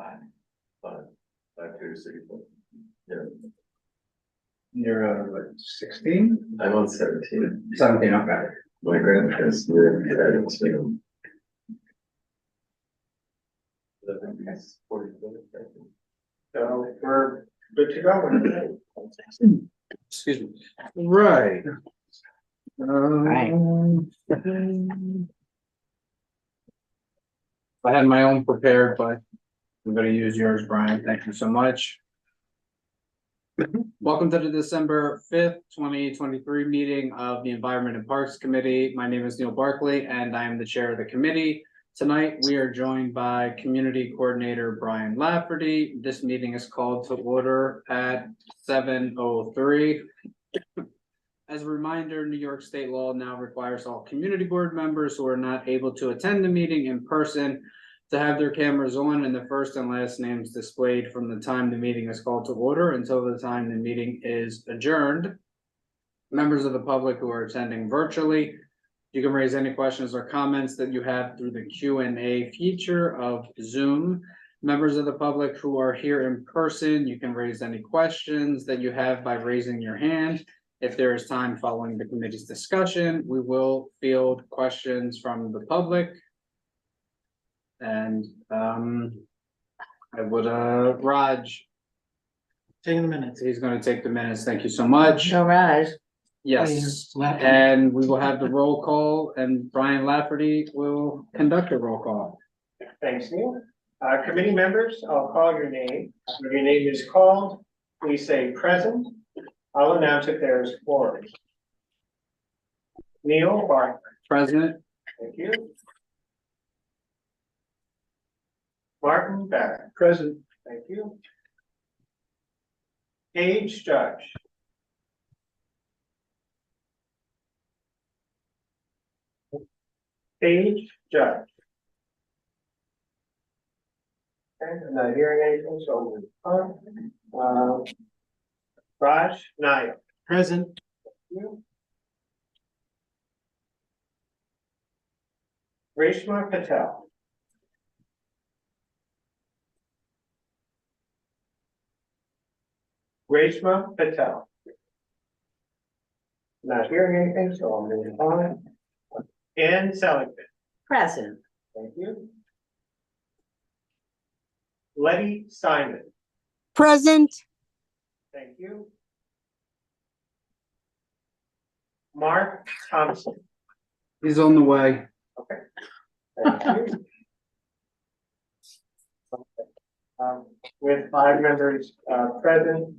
5 2 6. Yeah, You're what, 16? I'm on 17. 17, okay. My grandparents were in so. So we're good to go. Excuse me. Right. I had my own prepared, but I'm gonna use yours, Brian. Thank you so much. Welcome to the December 5th, 2023 meeting of the Environment and Parks Committee. My name is Neil Barkley and I am the chair of the committee. Tonight, we are joined by Community Coordinator Brian Lafferty. This meeting is called to order at 7:03. As a reminder, New York State law now requires all community board members who are not able to attend the meeting in person to have their cameras on and the first and last names displayed from the time the meeting is called to order until the time the meeting is adjourned. Members of the public who are attending virtually, you can raise any questions or comments that you have through the Q&A feature of Zoom. Members of the public who are here in person, you can raise any questions that you have by raising your hand. If there is time following the committee's discussion, we will field questions from the public. And I would Raj. Taking the minutes. He's going to take the minutes. Thank you so much. No, Raj. Yes, Oh, yeah. and we will have the roll call and Brian Lafferty will conduct a roll call. Thanks, Neil. Committee members, I'll call your name. When your name is called, please say present. I'll announce if there is quorum. Neil Barkley. President, Thank you. Martin Barrett. present. Thank you. Paige Judge. Paige Judge. Okay, I'm not hearing anything, so we'll move on. Raj Nayak. Present. Thank you. Reshma Patel. Reshma Patel. Not hearing anything, so I'll move on. Ann Seligman. Present. Thank you. Letty Simon. Present. Thank you. Mark Thompson. He's on the way. Okay. Thank you. With 5 members present,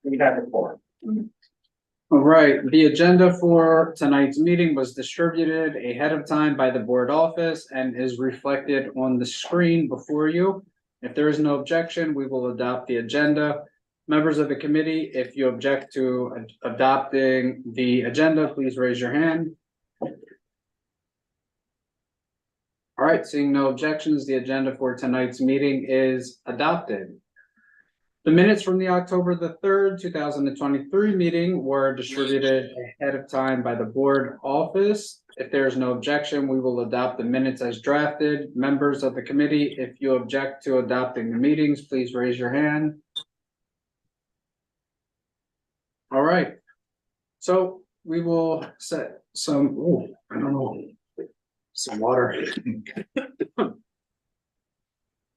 we have a quorum. All right, the agenda for tonight's meeting was distributed ahead of time by the board office and is reflected on the screen before you. If there is no objection, we will adopt the agenda. Members of the committee, if you object to adopting the agenda, please raise your hand. All right, seeing no objections, the agenda for tonight's meeting is adopted. The minutes from the October the 3rd, 2023 meeting were distributed ahead of time by the board office. If there is no objection, we will adopt the minutes as drafted. Members of the committee, if you object to adopting the meetings, please raise your hand. All right, so we will set some, I don't know, some water.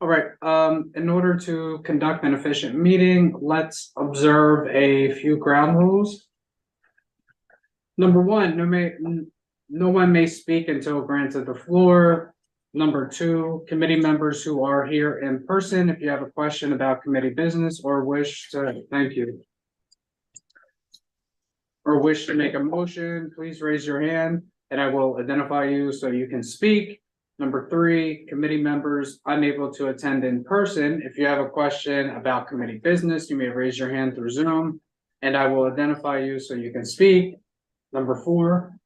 All right, in order to conduct an efficient meeting, let's observe a few ground rules. Number one, no one may speak until granted the floor. Number two, committee members who are here in person, if you have a question about committee business or wish to, thank you. Or wish to make a motion, please raise your hand and I will identify you so you can speak. Number three, committee members unable to attend in person. If you have a question about committee business, you may raise your hand through Zoom and I will identify you so you can speak. Number four.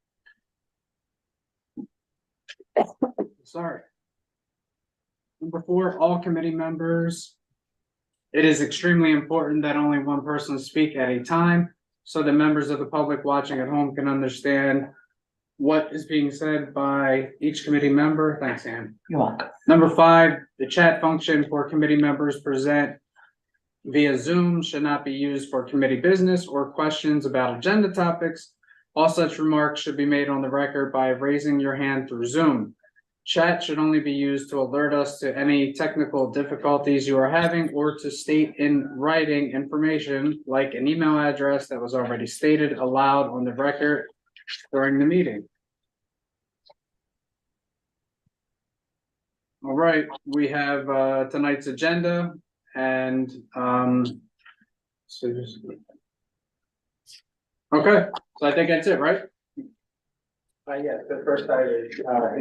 Sorry. Number four, all committee members. It is extremely important that only one person speak at a time so the members of the public watching at home can understand what is being said by each committee member. Thanks, Ann. You're welcome. Number 5, the chat function for committee members present via Zoom should not be used for committee business or questions about agenda topics. All such remarks should be made on the record by raising your hand through Zoom. Chat should only be used to alert us to any technical difficulties you are having or to state in writing information like an email address that was already stated aloud on the record during the meeting. All right, we have tonight's agenda and okay, so I think that's it, right? Yes, the first item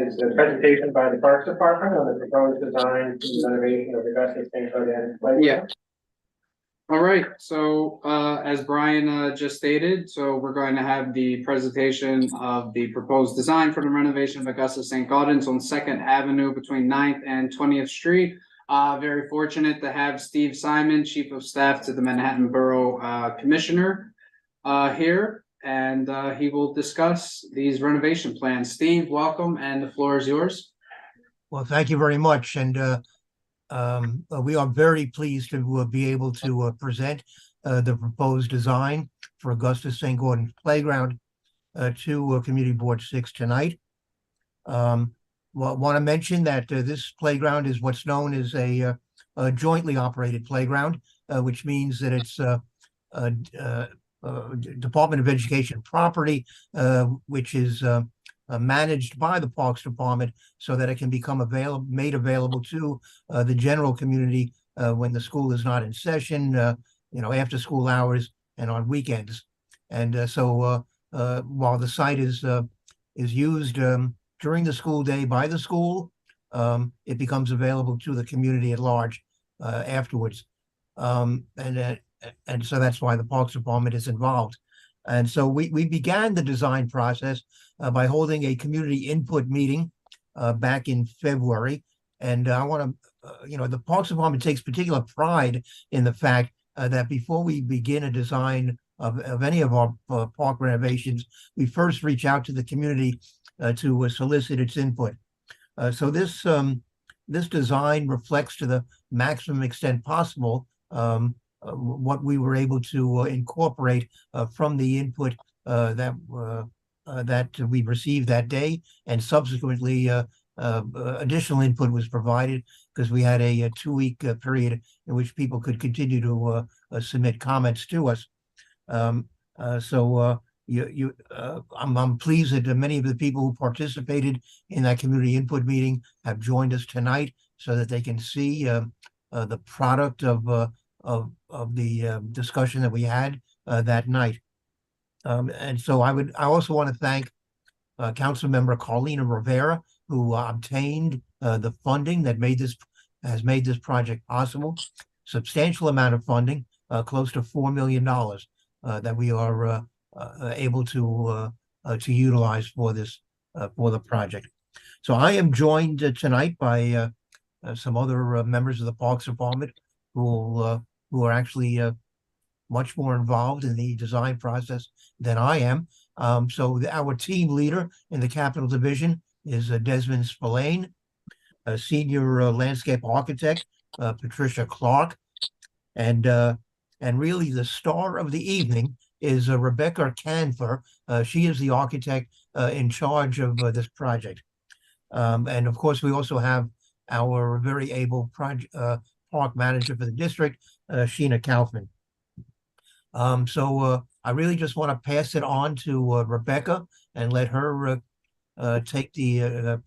is the presentation by the Parks Department on the proposed design and renovation of Augusta St. Gaudens Playground. Yeah. All right, so as Brian just stated, so we're going to have the presentation of the proposed design for the renovation of Augusta St. Gaudens on 2nd Avenue between 9th and 20th Street. Very fortunate to have Steve Simon, Chief of Staff to the Manhattan Borough Commissioner here, and he will discuss these renovation plans. Steve, welcome, and the floor is yours. Well, thank you very much, and we are very pleased to be able to present the proposed design for Augusta St. Gaudens Playground to Community Board 6 tonight. Want to mention that this playground is what's known as a jointly operated playground, which means that it's Department of Education property, which is managed by the Parks Department so that it can become made available to the general community when the school is not in session, after school hours and on weekends. And so while the site is used during the school day by the school, it becomes available to the community at large afterwards. And so that's why the Parks Department is involved. And so we began the design process by holding a community input meeting back in February. And I want to, the Parks Department takes particular pride in the fact that before we begin a design of any of our park renovations, we first reach out to the community to solicit its input. So this design reflects to the maximum extent possible what we were able to incorporate from the input that we received that day, and subsequently additional input was provided because we had a 2-week period in which people could continue to submit comments to us. I'm pleased that many of the people who participated in that community input meeting have joined us tonight so that they can see the product of the discussion that we had that night. And so I also want to thank Councilmember Carlina Rivera, who obtained the funding that has made this project possible. Substantial amount of funding, close to $4 million that we are able to utilize for this for the project. So I am joined tonight by some other members of the Parks Department who are actually much more involved in the design process than I am. So our team leader in the Capital Division is Desmond Spillane, a senior landscape architect, Patricia Clark, and really the star of the evening is Rebecca Canfer. She is the architect in charge of this project. And of course, we also have our very able park manager for the district, Sheena Kaufman. So I really just want to pass it on to Rebecca and let her take the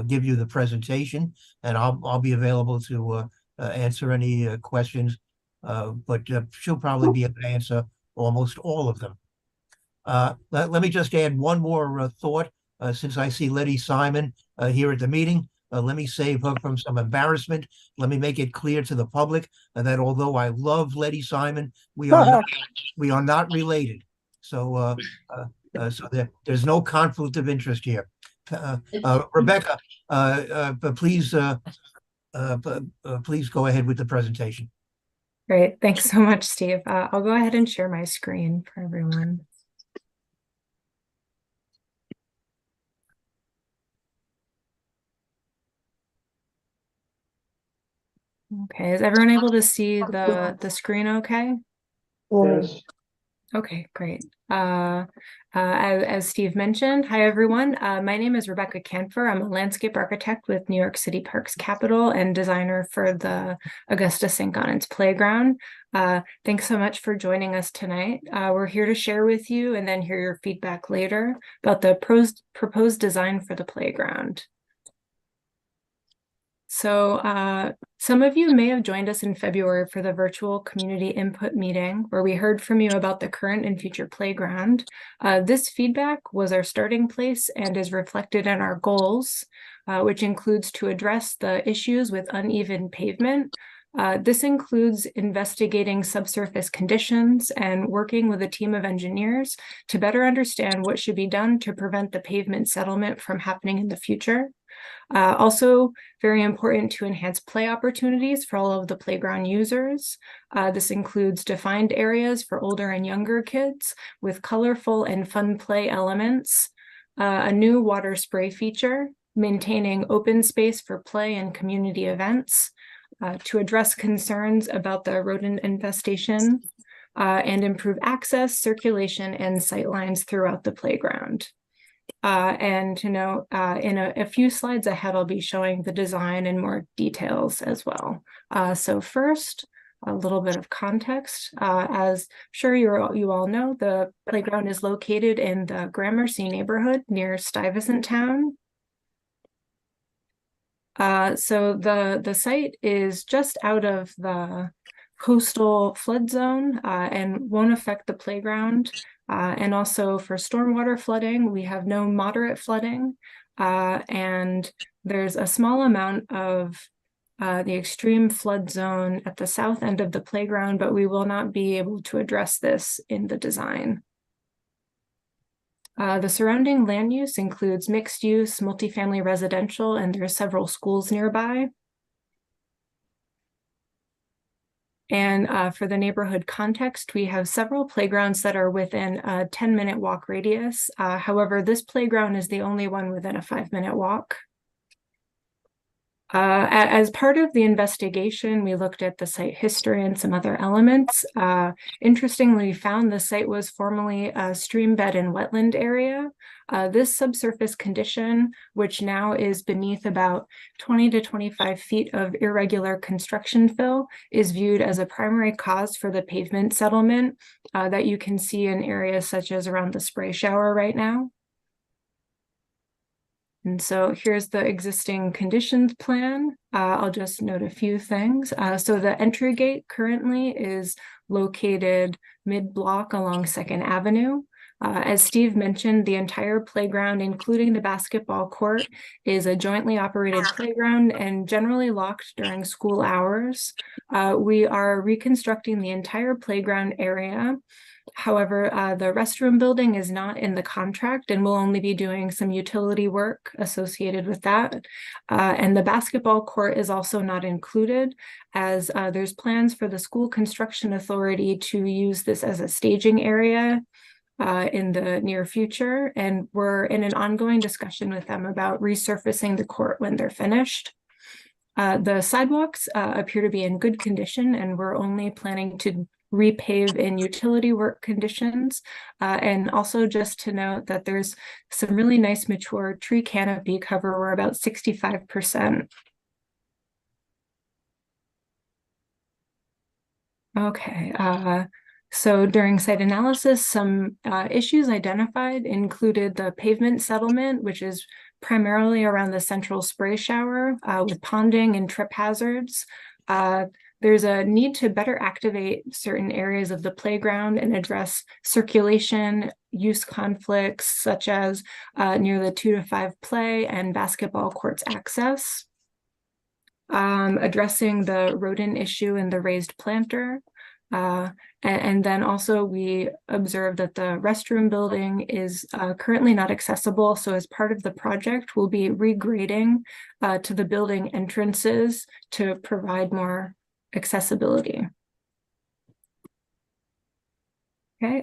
give you the presentation, and I'll be available to answer any questions. But she'll probably be able to answer almost all of them. Let me just add one more thought. Since I see Letty Simon here at the meeting, let me save her from some embarrassment. Let me make it clear to the public that although I love Letty Simon, we are not related. So there's no conflict of interest here. Rebecca, please go ahead with the presentation. Great. Thanks so much, Steve. I'll go ahead and share my screen for everyone. Okay, is everyone able to see the screen okay? Yes. Okay, great. As Steve mentioned, hi everyone. My name is Rebecca Canfer. I'm a landscape architect with New York City Parks Capital and designer for the Augusta St. Gaudens Playground. Thanks so much for joining us tonight. We're here to share with you and then hear your feedback later about the proposed design for the playground. So some of you may have joined us in February for the virtual community input meeting where we heard from you about the current and future playground. This feedback was our starting place and is reflected in our goals, which includes to address the issues with uneven pavement. This includes investigating subsurface conditions and working with a team of engineers to better understand what should be done to prevent the pavement settlement from happening in the future. Also very important to enhance play opportunities for all of the playground users. This includes defined areas for older and younger kids with colorful and fun play elements, a new water spray feature, maintaining open space for play and community events, to address concerns about the rodent infestation, and improve access, circulation, and sightlines throughout the playground. And to note, in a few slides ahead, I'll be showing the design in more details as well. So first, a little bit of context. As sure you all know, the playground is located in the Gramercy neighborhood near Stuyvesant Town. So the site is just out of the coastal flood zone and won't affect the playground. And also for stormwater flooding, we have no moderate flooding. And there's a small amount of the extreme flood zone at the south end of the playground, but we will not be able to address this in the design. The surrounding land use includes mixed use, multifamily residential, and there are several schools nearby. And for the neighborhood context, we have several playgrounds that are within a 10-minute walk radius. However, this playground is the only one within a 5-minute walk. As part of the investigation, we looked at the site history and some other elements. Interestingly, we found the site was formerly a stream bed and wetland area. This subsurface condition, which now is beneath about 20 to 25 feet of irregular construction fill, is viewed as a primary cause for the pavement settlement that you can see in areas such as around the spray shower right now. And so here's the existing conditions plan. I'll just note a few things. So the entry gate currently is located mid-block along 2nd Avenue. As Steve mentioned, the entire playground, including the basketball court, is a jointly operated playground and generally locked during school hours. We are reconstructing the entire playground area. However, the restroom building is not in the contract and we'll only be doing some utility work associated with that. And the basketball court is also not included as there's plans for the school construction authority to use this as a staging area in the near future. And we're in an ongoing discussion with them about resurfacing the court when they're finished. The sidewalks appear to be in good condition and we're only planning to repave in utility work conditions. And also just to note that there's some really nice mature tree canopy cover. We're about 65%. Okay, so during site analysis, some issues identified included the pavement settlement, which is primarily around the central spray shower with ponding and trip hazards. There's a need to better activate certain areas of the playground and address circulation, use conflicts, such as near the 2 to 5 play and basketball courts access. Addressing the rodent issue in the raised planter. And then also we observed that the restroom building is currently not accessible. So as part of the project, we'll be regrading to the building entrances to provide more accessibility. Okay,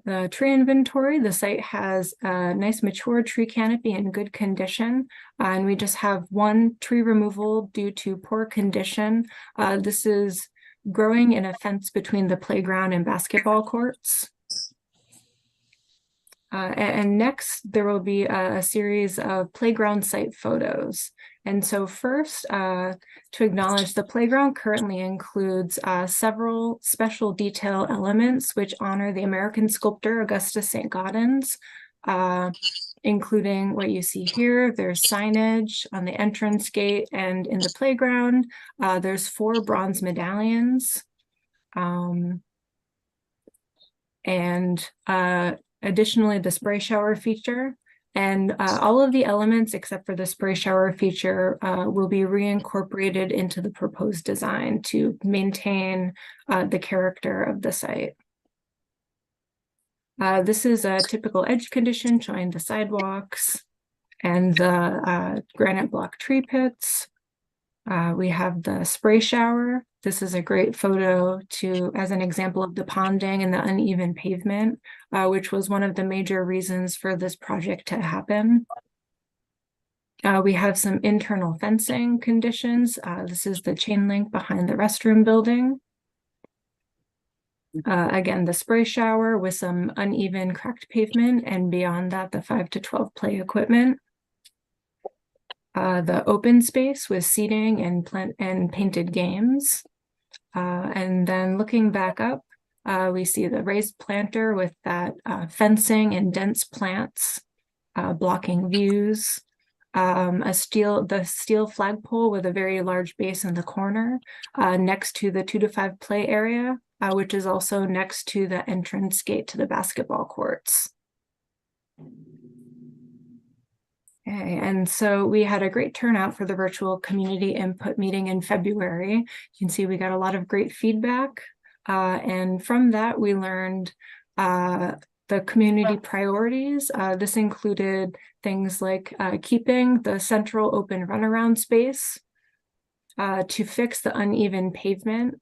the tree inventory, the site has a nice mature tree canopy in good condition. And we just have one tree removal due to poor condition. This is growing in a fence between the playground and basketball courts. And next, there will be a series of playground site photos. And so first, to acknowledge the playground currently includes several special detail elements which honor the American sculptor Augustus St. Gaudens, including what you see here. There's signage on the entrance gate and in the playground. There's 4 bronze medallions. Additionally, the spray shower feature, and all of the elements except for the spray shower feature will be reincorporated into the proposed design to maintain the character of the site. This is a typical edge condition showing the sidewalks and the granite block tree pits. We have the spray shower. This is a great photo as an example of the ponding and the uneven pavement, which was one of the major reasons for this project to happen. We have some internal fencing conditions. This is the chain link behind the restroom building. Again, the spray shower with some uneven cracked pavement, and beyond that, the 5 to 12 play equipment. The open space with seating and painted games. And then looking back up, we see the raised planter with that fencing and dense plants blocking views. The steel flagpole with a very large base in the corner next to the 2 to 5 play area, which is also next to the entrance gate to the basketball courts. Okay, and so we had a great turnout for the virtual community input meeting in February. You can see we got a lot of great feedback. And from that, we learned the community priorities. This included things like keeping the central open runaround space, to fix the uneven pavement,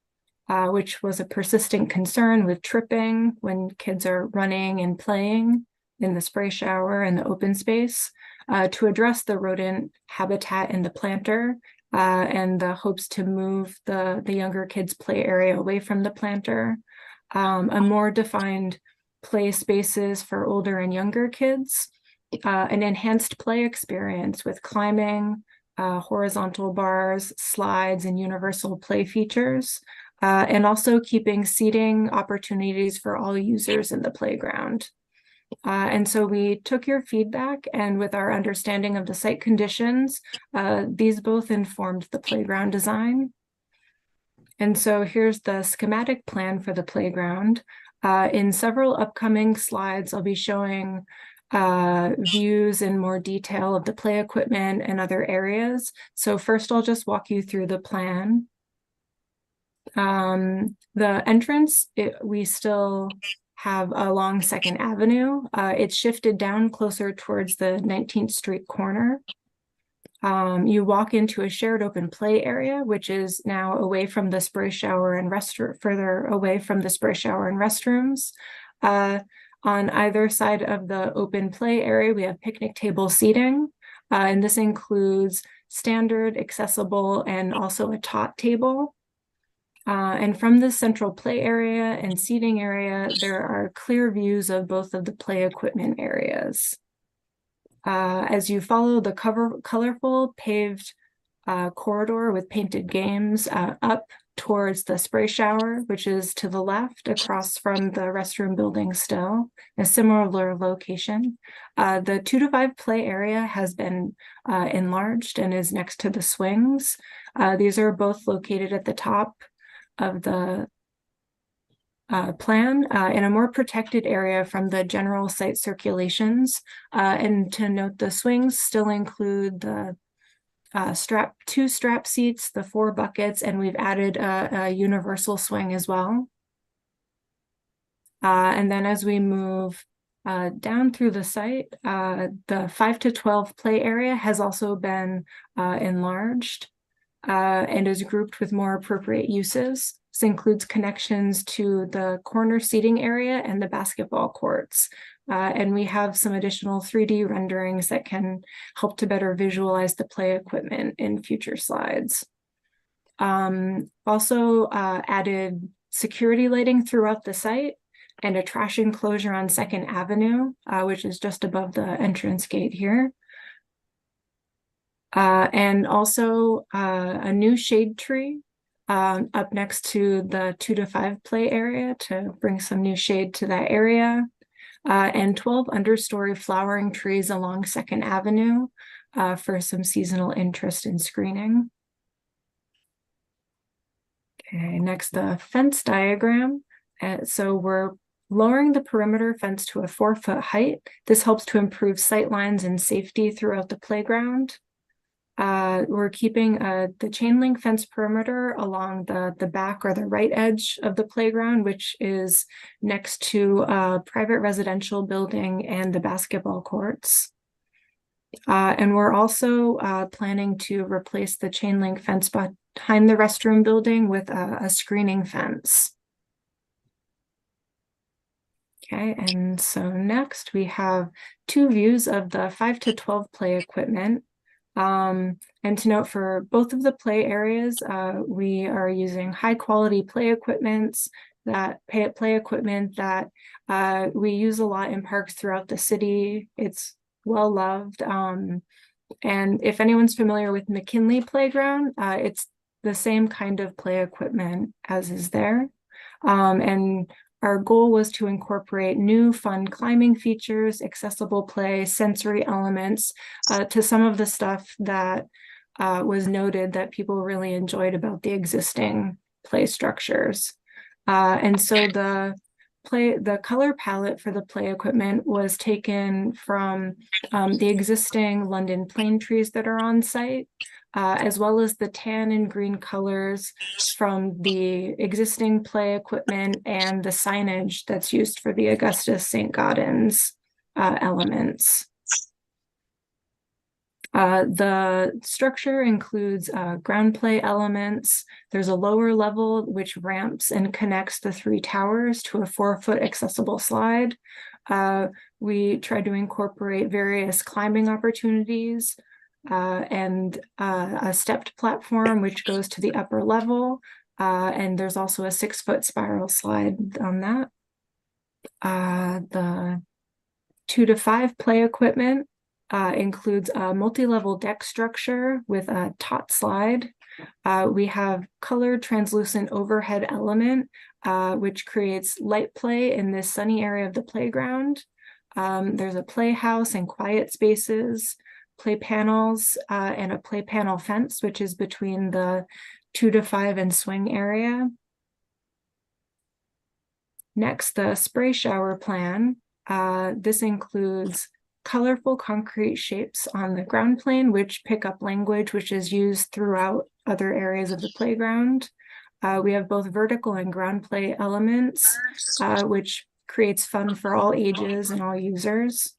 which was a persistent concern with tripping when kids are running and playing in the spray shower and the open space. To address the rodent habitat in the planter and the hopes to move the younger kids' play area away from the planter, a more defined play spaces for older and younger kids, an enhanced play experience with climbing, horizontal bars, slides, and universal play features, and also keeping seating opportunities for all users in the playground. And so we took your feedback, and with our understanding of the site conditions, these both informed the playground design. And so here's the schematic plan for the playground. In several upcoming slides, I'll be showing views in more detail of the play equipment and other areas. So first, I'll just walk you through the plan. The entrance, we still have along 2nd Avenue. It's shifted down closer towards the 19th Street corner. You walk into a shared open play area, which is now away from the spray shower and further away from the spray shower and restrooms. On either side of the open play area, we have picnic table seating, and this includes standard, accessible, and also a tot table. And from the central play area and seating area, there are clear views of both of the play equipment areas. As you follow the colorful paved corridor with painted games up towards the spray shower, which is to the left across from the restroom building still, a similar location. The 2 to 5 play area has been enlarged and is next to the swings. These are both located at the top of the plan in a more protected area from the general site circulations. And to note, the swings still include the 2 strap seats, the 4 buckets, and we've added a universal swing as well. And then as we move down through the site, the 5 to 12 play area has also been enlarged. and is grouped with more appropriate uses. This includes connections to the corner seating area and the basketball courts. And we have some additional 3D renderings that can help to better visualize the play equipment in future slides. Also added security lighting throughout the site and a trash enclosure on 2nd Avenue, which is just above the entrance gate here. And also a new shade tree up next to the 2 to 5 play area to bring some new shade to that area. And 12 understory flowering trees along 2nd Avenue for some seasonal interest in screening. Okay, next the fence diagram. So we're lowering the perimeter fence to a 4-foot height. This helps to improve sight lines and safety throughout the playground. We're keeping the chain link fence perimeter along the back or the right edge of the playground, which is next to a private residential building and the basketball courts. And we're also planning to replace the chain link fence behind the restroom building with a screening fence. Okay, and so next we have 2 views of the 5 to 12 play equipment. And to note, for both of the play areas, we are using high quality play equipment that we use a lot in parks throughout the city. It's well loved. And if anyone's familiar with McKinley Playground, it's the same kind of play equipment as is there. And our goal was to incorporate new fun climbing features, accessible play, sensory elements to some of the stuff that was noted that people really enjoyed about the existing play structures. And so the color palette for the play equipment was taken from the existing London plane trees that are on site, as well as the tan and green colors from the existing play equipment and the signage that's used for the Augustus St. Gaudens elements. The structure includes ground play elements. There's a lower level which ramps and connects the 3 towers to a 4-foot accessible slide. We tried to incorporate various climbing opportunities and a stepped platform which goes to the upper level. And there's also a 6-foot spiral slide on that. The 2 to 5 play equipment includes a multi-level deck structure with a tot slide. We have colored translucent overhead element, which creates light play in this sunny area of the playground. There's a playhouse and quiet spaces, play panels, and a play panel fence, which is between the 2 to 5 and swing area. Next, the spray shower plan. This includes colorful concrete shapes on the ground plane, which pick up language which is used throughout other areas of the playground. We have both vertical and ground play elements, which creates fun for all ages and all users.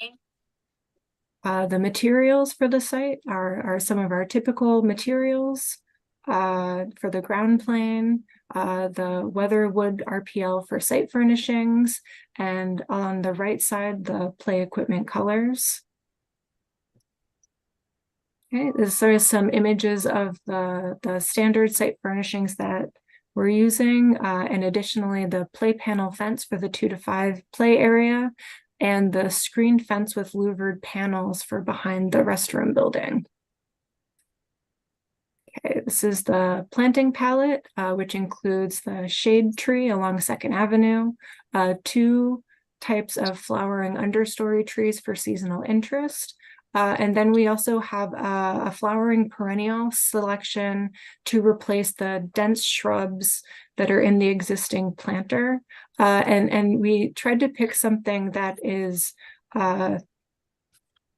The materials for the site are some of our typical materials for the ground plane, the Weatherwood RPL for site furnishings, and on the right side, the play equipment colors. Okay, these are some images of the standard site furnishings that we're using, and additionally the play panel fence for the 2 to 5 play area, and the screen fence with louvered panels for behind the restroom building. Okay, this is the planting palette, which includes the shade tree along 2nd Avenue, 2 types of flowering understory trees for seasonal interest. And then we also have a flowering perennial selection to replace the dense shrubs that are in the existing planter. And we tried to pick something that is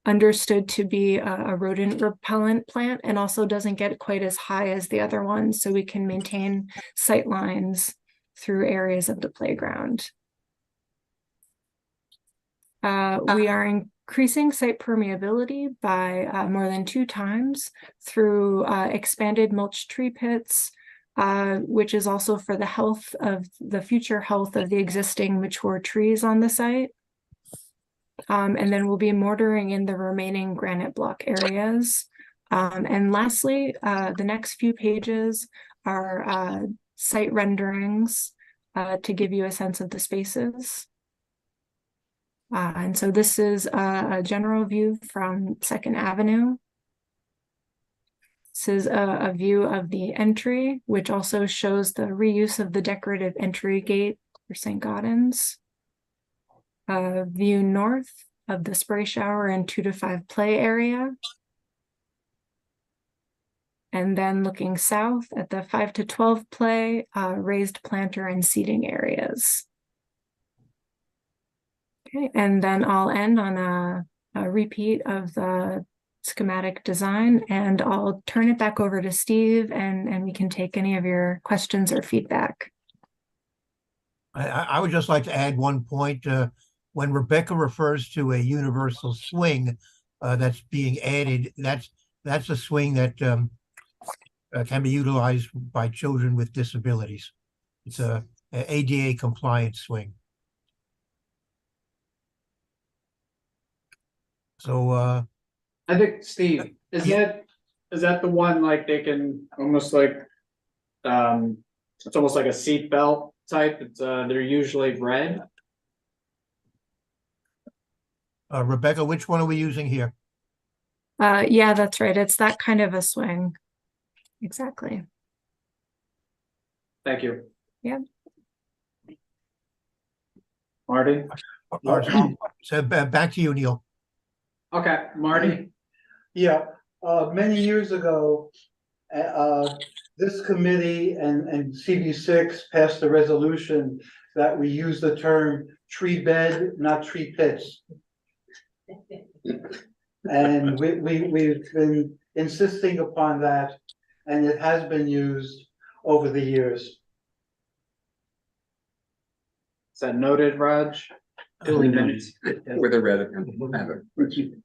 understood to be a rodent repellent plant and also doesn't get quite as high as the other ones, so we can maintain sight lines through areas of the playground. We are increasing site permeability by more than 2 times through expanded mulch tree pits, which is also for the future health of the existing mature trees on the site. And then we'll be mortaring in the remaining granite block areas. And lastly, the next few pages are site renderings to give you a sense of the spaces. And so this is a general view from 2nd Avenue. This is a view of the entry, which also shows the reuse of the decorative entry gate for St. Gaudens. View north of the spray shower and 2 to 5 play area. And then looking south at the 5 to 12 play, raised planter and seating areas. Okay, and then I'll end on a repeat of the schematic design, and I'll turn it back over to Steve, and we can take any of your questions or feedback. I would just like to add one point. When Rebecca refers to a universal swing that's being added, that's a swing that can be utilized by children with disabilities. It's a ADA compliant swing. So I think, Steve, is that the one like they can almost like it's almost like a seat belt type? It's they're usually red. Rebecca, which one are we using here? Yeah, that's right. It's that kind of a swing. Exactly. Thank you. Yeah. Marty? So back to you, Neil. Okay, Marty. Yeah, many years ago, this committee and CB6 passed a resolution that we use the term tree bed, not tree pits. And we've been insisting upon that, and it has been used over the years. Is that noted, Raj? Duly noted. With a red.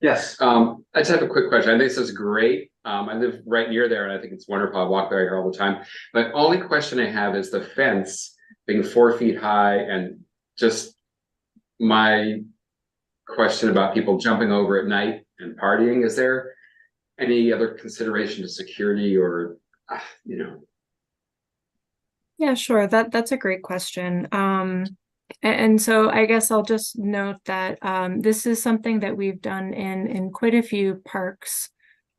Yes. I just have a quick question. I think this is great. I live right near there and I think it's wonderful. I walk there all the time. But only question I have is the fence being 4 feet high, and just my question about people jumping over at night and partying. Is there any other consideration to security or, you know? Yeah, sure. That's a great question. And so I guess I'll just note that this is something that we've done in quite a few parks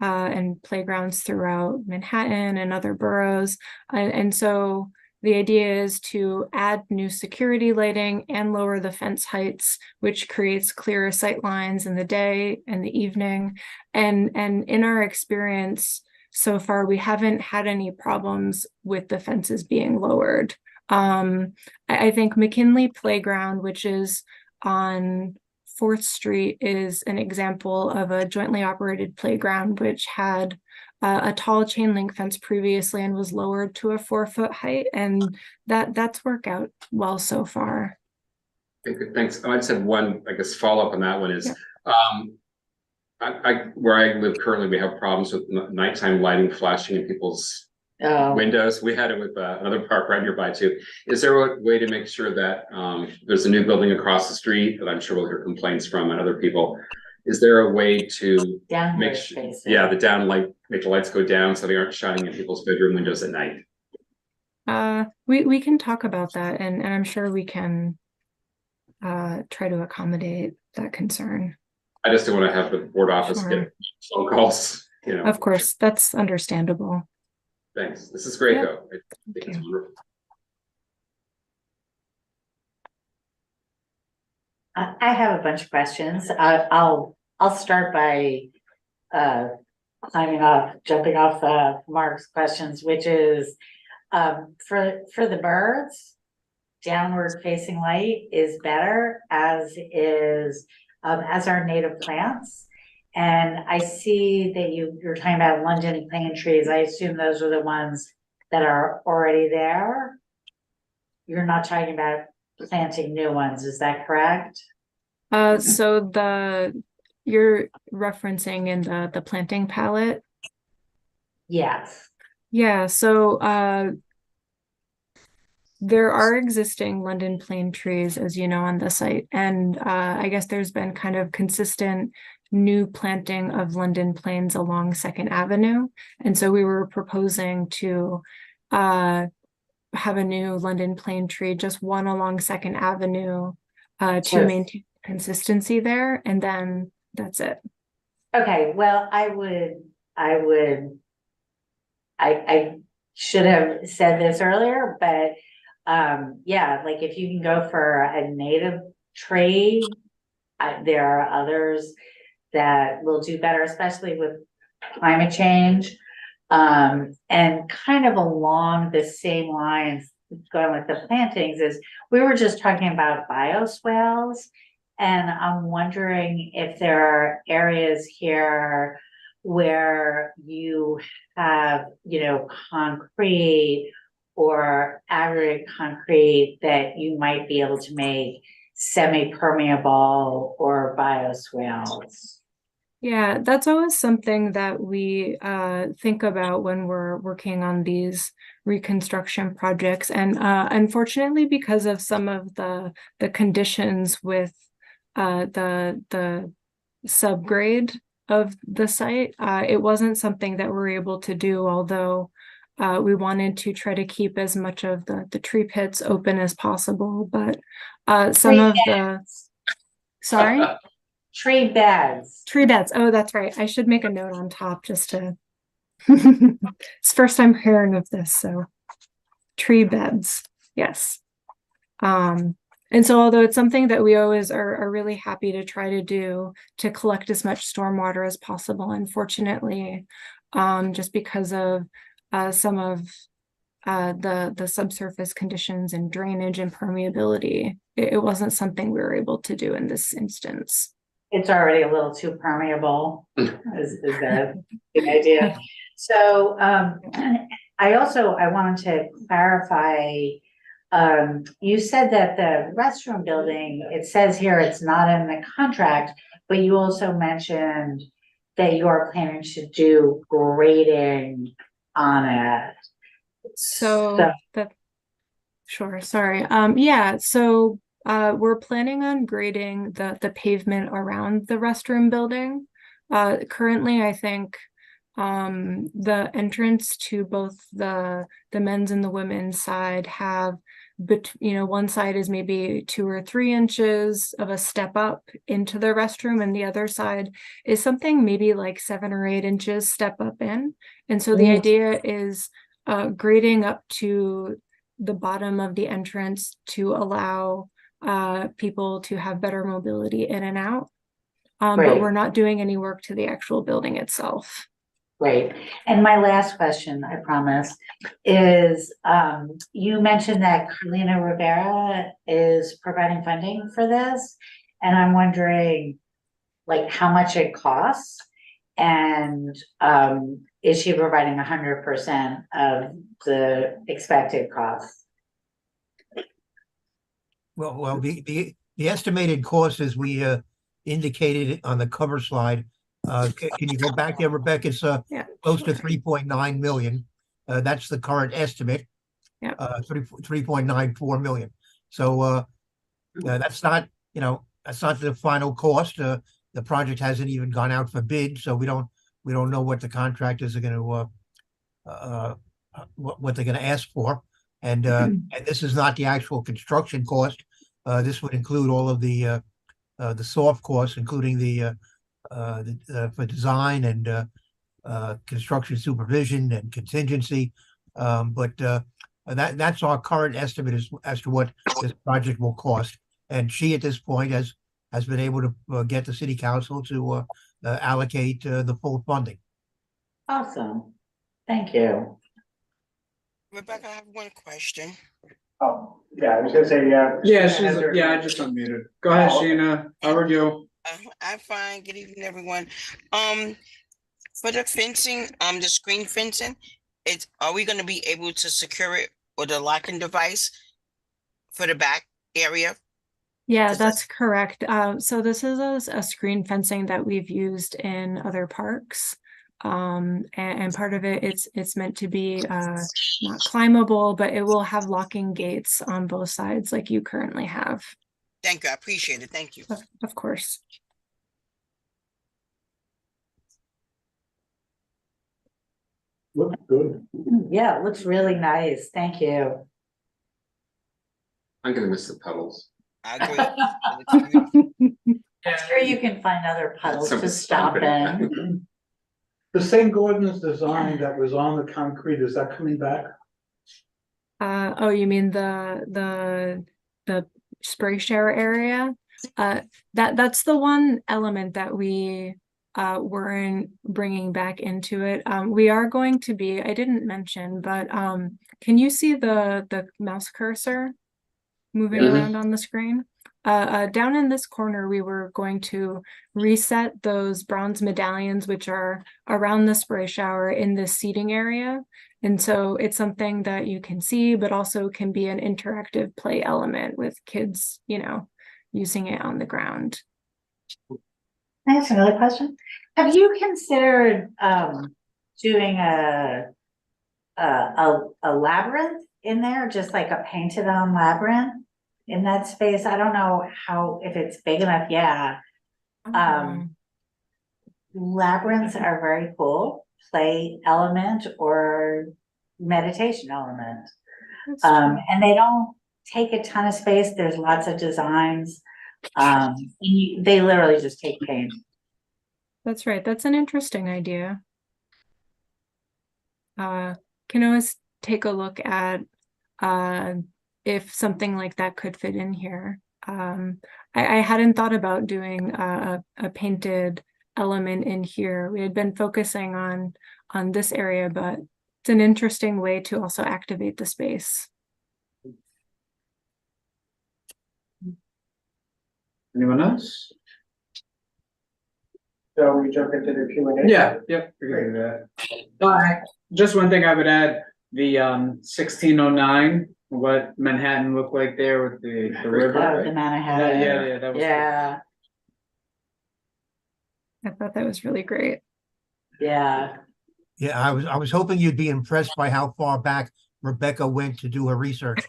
and playgrounds throughout Manhattan and other boroughs. And so the idea is to add new security lighting and lower the fence heights, which creates clearer sight lines in the day and the evening. And in our experience so far, we haven't had any problems with the fences being lowered. I think McKinley Playground, which is on 4th Street, is an example of a jointly operated playground which had a tall chain link fence previously and was lowered to a 4-foot height, and that's worked out well so far. Okay, good, thanks. I just had one, I guess, follow up on that one is, Yeah. where I live currently, we have problems with nighttime lighting flashing in people's windows. We had it with another park right nearby too. Is there a way to make sure that there's a new building across the street that I'm sure we'll hear complaints from and other people? Is there a way to make sure, the down light, make the lights go down so they aren't shining in people's bedroom windows at night? We can talk about that, and I'm sure we can try to accommodate that concern. I just don't want to have the board office get phone calls, you know. Of course, that's understandable. Thanks. This is great, Yep. though. I think it's wonderful. I have a bunch of questions. I'll start by jumping off Mark's questions, which is for the birds, downward facing light is better, as are native plants. And I see that you're talking about London plane trees. I assume those are the ones that are already there. You're not talking about planting new ones, is that correct? So you're referencing in the planting palette. Yes. Yeah, so there are existing London plane trees, as you know, on the site, and I guess there's been kind of consistent new planting of London planes along Second Avenue, and so we were proposing to have a new London plane tree, just one along Second Avenue, to Sure. maintain consistency there, and then that's it. Okay, well, I should have said this earlier, but yeah, like if you can go for a native tree, there are others that will do better, especially with climate change. And kind of along the same lines, going with the plantings, is we were just talking about bioswales. And I'm wondering if there are areas here where you have, concrete or aggregate concrete that you might be able to make semi-permeable or bioswales. Yeah, that's always something that we think about when we're working on these reconstruction projects. And unfortunately, because of some of the conditions with the subgrade of the site, it wasn't something that we're able to do, although we wanted to try to keep as much of the tree pits open as possible. But some of the, sorry? Tree beds. Tree beds. Oh, that's right. I should make a note on top just to, it's first time hearing of this, so tree beds. Yes. And so although it's something that we always are really happy to try to do to collect as much stormwater as possible, unfortunately, just because of some of the subsurface conditions and drainage and permeability, it wasn't something we were able to do in this instance. It's already a little too permeable, is that the idea? So I wanted to clarify, you said that the restroom building, it says here it's not in the contract, but you also mentioned that you are planning to do grading on it. Sure, sorry. Yeah, so we're planning on grading the pavement around the restroom building. Currently, I think the entrance to both the men's and the women's side have, one side is maybe 2 or 3 inches of a step up into the restroom, and the other side is something maybe like 7 or 8 inches step up in. And so the idea is grading up to the bottom of the entrance to allow people to have better mobility in and out. But we're not doing any work to the actual building itself. Great. And my last question, I promise, is you mentioned that Carlina Rivera is providing funding for this. And I'm wondering, like, how much it costs, and is she providing 100% of the expected costs? Well, the estimated cost, as we indicated on the cover slide, can you go back there, Rebecca? It's close to 3.9 million. That's the current estimate. Yeah. 3.94 million. So that's not, that's not the final cost. The project hasn't even gone out for bid, so we don't know what the contractors are going to what they're going to ask for. And this is not the actual construction cost. This would include all of the soft costs, including the for design and construction supervision and contingency. But that's our current estimate as to what this project will cost. And she, at this point, has been able to get the city council to allocate the full funding. Awesome. Thank you. Rebecca, I have one question. Oh, yeah, I was gonna say, yeah. I just unmuted. Go ahead, Sheena. How are you? I'm fine. Good evening, everyone. For the fencing, the screen fencing, are we going to be able to secure it with a locking device for the back area? Yeah, Does that's correct. So this is a screen fencing that we've used in other parks. And part of it, it's meant to be not climbable, but it will have locking gates on both sides like you currently have. Thank you, I appreciate it, thank you. Of course. Looks good. Yeah, it looks really nice. Thank you. I'm gonna miss the puddles. I agree. It looks beautiful. I'm sure you can find other puddles to stop in. The same Gordon's design that was on the concrete, is that coming back? Oh, you mean the spray shower area? That's the one element that we weren't bringing back into it. We are going to be, I didn't mention, but can you see the mouse cursor moving Mhm. around on the screen? Down in this corner, we were going to reset those bronze medallions, which are around the spray shower in the seating area. And so it's something that you can see, but also can be an interactive play element with kids, using it on the ground. Can I ask another question? Have you considered doing a labyrinth in there, just like a painted on labyrinth in that space? I don't know if it's big enough. Yeah. Labyrinths are very cool, play element or meditation element. And they don't take a ton of space. There's lots of designs. They literally just take paint. That's right. That's an interesting idea. Can always take a look at if something like that could fit in here. I hadn't thought about doing a painted element in here. We had been focusing on this area, but it's an interesting way to also activate the space. Anyone else? So we jump into the Q&A? Yeah, yep. We can do that. Just one thing I would add, the 1609, what Manhattan looked like there with the river. Oh, the Manhattan. Yeah, that was. Yeah. I thought that was really great. Yeah. Yeah, I was hoping you'd be impressed by how far back Rebecca went to do her research.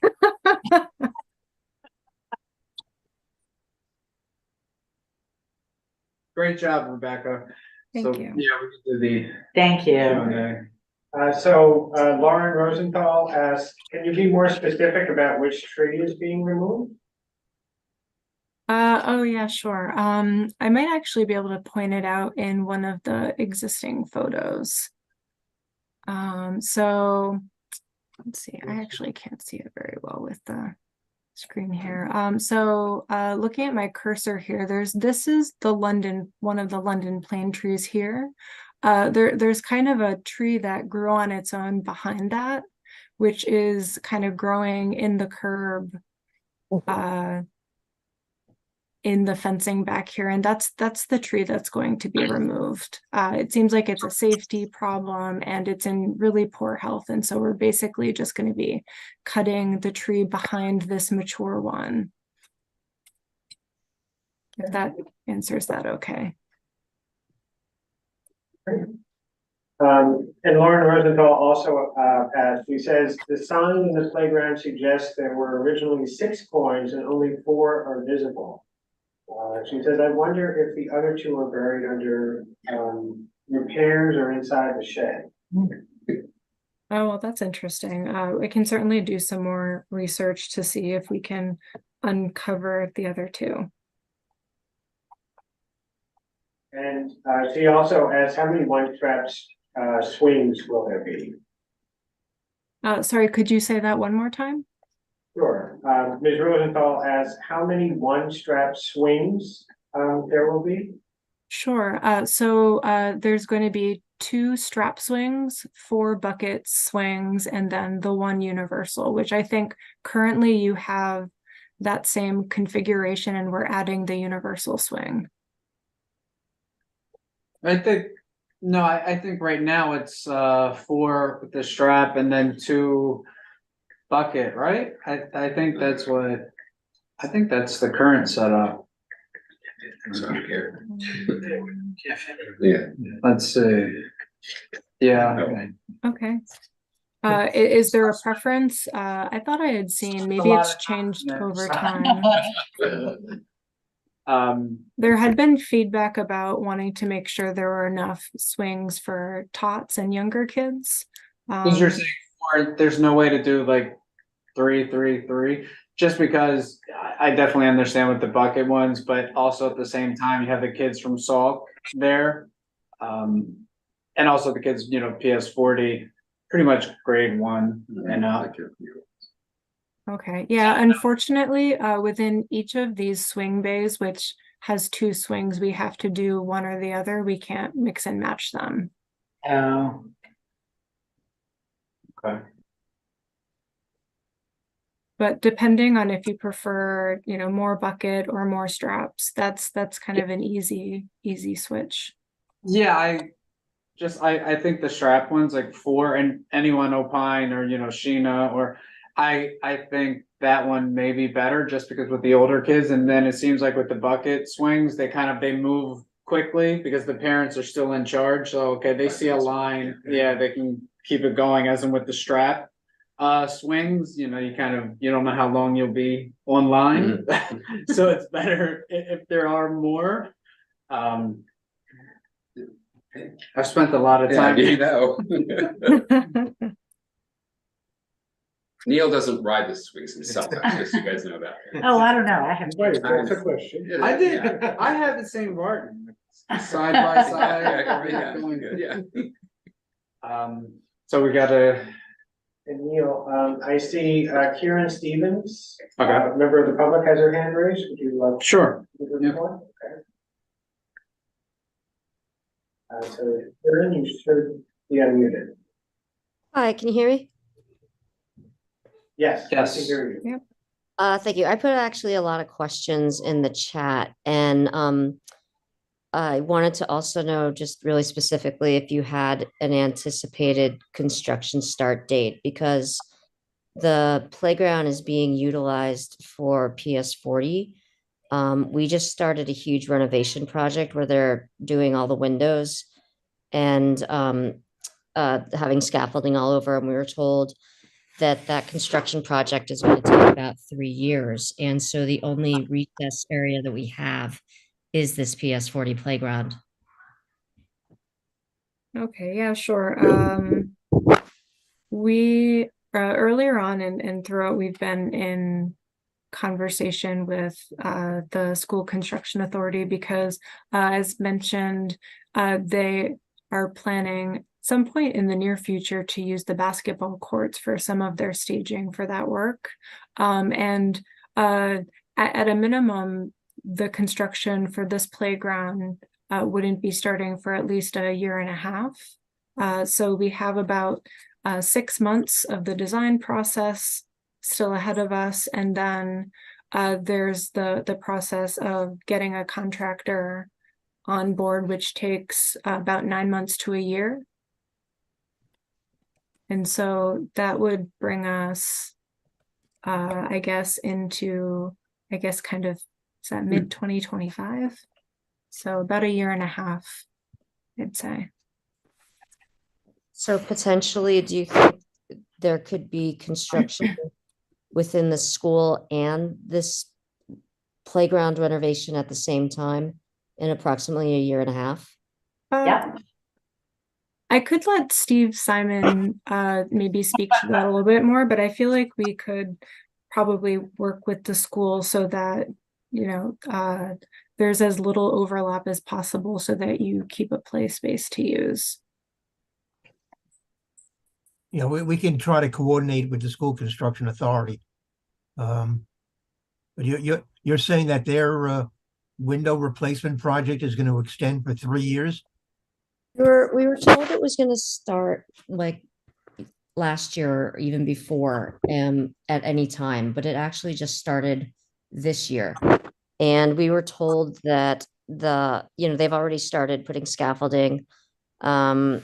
Great job, Rebecca. Thank So, you. yeah, we can do the Thank you. Q&A. So Lauren Rosenthal asked, can you be more specific about which tree is being removed? Oh yeah, sure. I might actually be able to point it out in one of the existing photos. So let's see, I actually can't see it very well with the screen here. So looking at my cursor here, this is one of the London plane trees here. There's kind of a tree that grew on its own behind that, which is kind of growing in the curb in the fencing back here, and that's the tree that's going to be removed. It seems like it's a safety problem and it's in really poor health, and so we're basically just going to be cutting the tree behind this mature one. If that answers that okay. And Lauren Rosenthal also asked, she says, the sign in the playground suggests there were originally 6 coins and only 4 are visible. She says, I wonder if the other 2 are buried under repairs or inside the shed. Oh, well, that's interesting. We can certainly do some more research to see if we can uncover the other 2. And she also asked, how many one-strap swings will there be? Sorry, could you say that one more time? Sure. Ms. Rosenthal asked, how many one-strap swings there will be? Sure. So there's going to be 2 strap swings, 4 bucket swings, and then the 1 universal, which I think currently you have that same configuration and we're adding the universal swing. I think right now it's 4 with the strap and then 2 bucket, right? I think that's what I think that's the current setup. So I don't care. Yeah. Let's see. Yeah, Okay. Is there a preference? I thought I had seen, maybe lot it's of changed time over there. time. There had been feedback about wanting to make sure there were enough swings for tots and younger kids. because you're saying four, there's no way to do like 3, 3, 3, just because I definitely understand with the bucket ones, but also at the same time, you have the kids from Salk there. And also the kids, you know, PS40, pretty much grade 1 and up. Okay, yeah, unfortunately, within each of these swing bays, which has 2 swings, we have to do one or the other. We can't mix and match them. Oh. Okay. But depending on if you prefer, you know, more bucket or more straps, that's kind of an easy switch. Yeah, I think the strap ones like 4 and anyone opine or, you know, Sheena or I think that one may be better just because with the older kids, and then it seems like with the bucket swings, they move quickly because the parents are still in charge. So okay, they see a line, yeah, they can keep it going, as in with the strap. Swings, you know, you don't know how long you'll be online. So it's better if there are more. I've spent a lot of Yeah, time. you know. Neil doesn't ride the swings himself, just so you guys know that. Oh, I don't know. I have. Wait, that's a question. I did. Yeah. I had the same Barton, side by side. Yeah. So we got a. And Neil, I see Kieran Stevens, Okay. member of the public, has her hand raised. Would you love? Sure. Okay. So Kieran, you should be unmuted. Hi, can you hear me? Yes. I Yes. can hear you. Thank you. I put actually a lot of questions in the chat, and I wanted to also know just really specifically if you had an anticipated construction start date, because the playground is being utilized for PS40. We just started a huge renovation project where they're doing all the windows and having scaffolding all over, and we were told that construction project is going to take about 3 years. And so the only recess area that we have is this PS40 playground. Okay, yeah, sure. We earlier on and throughout, we've been in conversation with the school construction authority because as mentioned, they are planning some point in the near future to use the basketball courts for some of their staging for that work. And at a minimum, the construction for this playground wouldn't be starting for at least a year and a half. So we have about 6 months of the design process still ahead of us. And then there's the process of getting a contractor on board, which takes about 9 months to a year. And so that would bring us, I guess, into, kind of, is that mid 2025? So about a year and a half, I'd say. So potentially, do you think there could be construction within the school and this playground renovation at the same time in approximately a year and a half? Yeah. I could let Steve Simon maybe speak to that a little bit more, but I feel like we could probably work with the school so that, you know, there's as little overlap as possible so that you keep a play space to use. You know, we can try to coordinate with the school construction authority. But you're saying that their window replacement project is going to extend for 3 years? We were told it was going to start like last year or even before at any time, but it actually just started this year. And we were told that they've already started putting scaffolding. And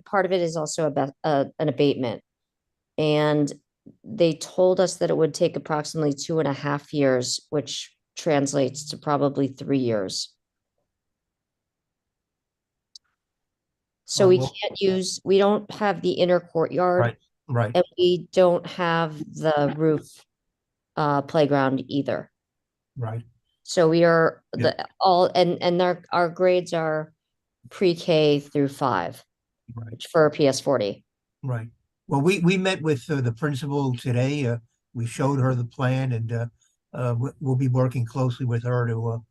part of it is also about an abatement. And they told us that it would take approximately 2.5 years, which translates to probably 3 years. So we Well, can't use, we don't have the inner courtyard. right, right, And we don't have the roof playground either. right, So we are Yeah. and our grades are pre-K through 5 right, for PS40. right. Well, we met with the principal today. We showed her the plan and we'll be working closely with her to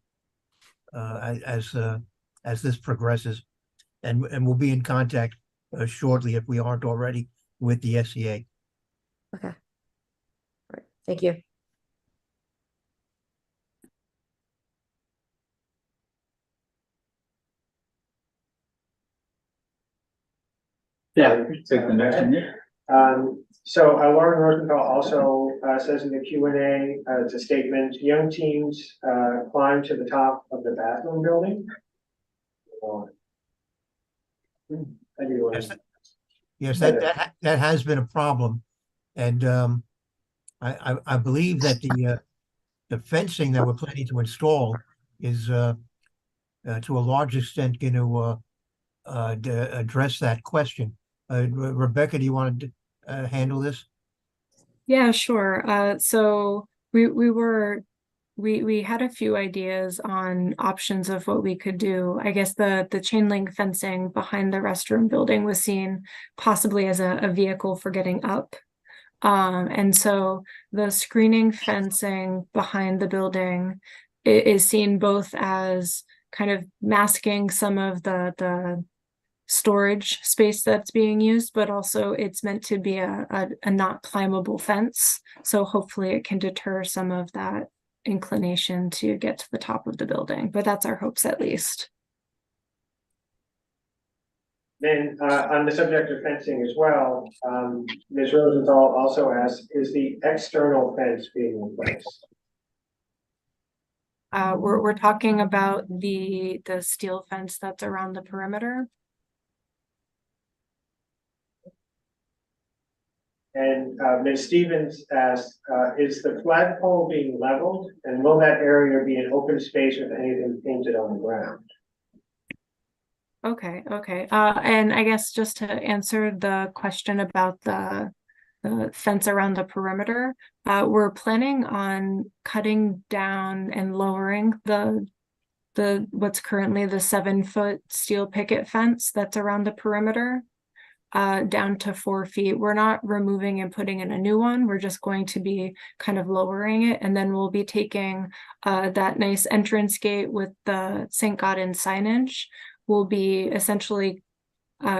as this progresses. And we'll be in contact shortly if we aren't already with the SCA. Okay. All right. Thank you. Yeah, take the next one. So Lauren Rosenthal also says in the Q&A, it's a statement, young teens climb to the top of the bathroom building. Yes, that has been a problem. And I believe that the fencing that we're planning to install is to a large extent going to address that question. Rebecca, do you want to handle this? Yeah, sure. So we had a few ideas on options of what we could do. I guess the chain link fencing behind the restroom building was seen possibly as a vehicle for getting up. And so the screening fencing behind the building is seen both as kind of masking some of the storage space that's being used, but also it's meant to be a not climbable fence. So hopefully it can deter some of that inclination to get to the top of the building, but that's our hopes at least. Then on the subject of fencing as well, Ms. Rosenthal also asks, is the external fence being replaced? We're talking about the steel fence that's around the perimeter. And Ms. Stevens asked, is the flagpole being leveled, and will that area be an open space with anything painted on the ground? Okay. And I guess just to answer the question about the fence around the perimeter, we're planning on cutting down and lowering the what's currently the 7-foot steel picket fence that's around the perimeter down to 4 feet. We're not removing and putting in a new one. We're just going to be kind of lowering it. And then we'll be taking that nice entrance gate with the St. Gaudens signage. We'll be essentially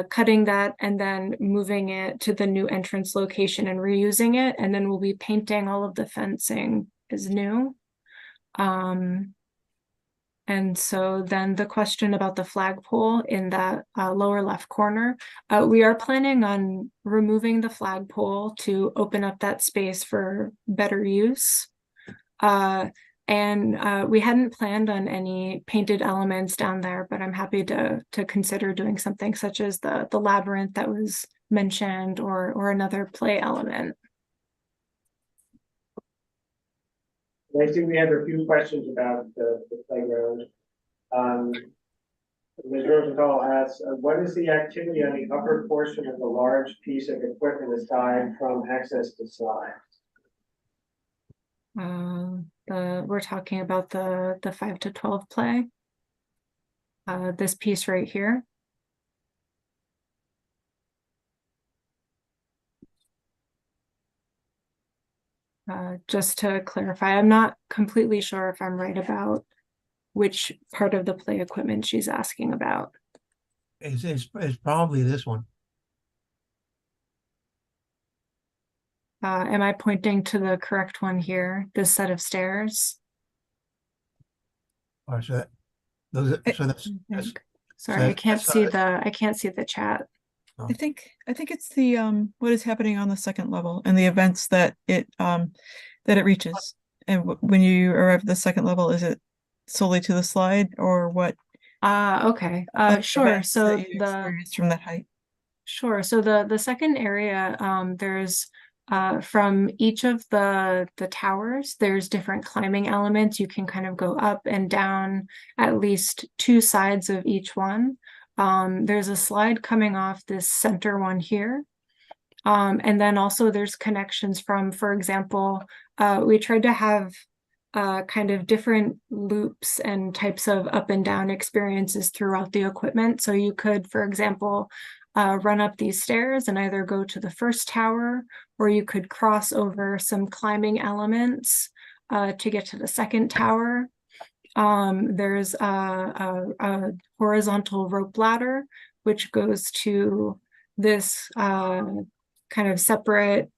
cutting that and then moving it to the new entrance location and reusing it. And then we'll be painting all of the fencing as new. And so then the question about the flagpole in that lower left corner, we are planning on removing the flagpole to open up that space for better use. And we hadn't planned on any painted elements down there, but I'm happy to consider doing something such as the labyrinth that was mentioned or another play element. I think we have a few questions about the playground. Ms. Rosenthal asks, what is the activity on the upper portion of the large piece of equipment aside from access to slides? We're talking about the 5 to 12 play. This piece right here. Just to clarify, I'm not completely sure if I'm right about which part of the play equipment she's asking about. It's probably this one. Am I pointing to the correct one here? This set of stairs? Or so that's Sorry, I can't see the chat. I think it's the what is happening on the second level and the events that it reaches. And when you arrive at the second level, is it solely to the slide or what? Okay. Sure. So the from that height. Sure. So the second area, there's from each of the towers, there's different climbing elements. You can kind of go up and down at least 2 sides of each one. There's a slide coming off this center one here. And then also there's connections from, for example, we tried to have kind of different loops and types of up and down experiences throughout the equipment. So you could, for example, run up these stairs and either go to the first tower, or you could cross over some climbing elements to get to the second tower. There's a horizontal rope ladder, which goes to this kind of separate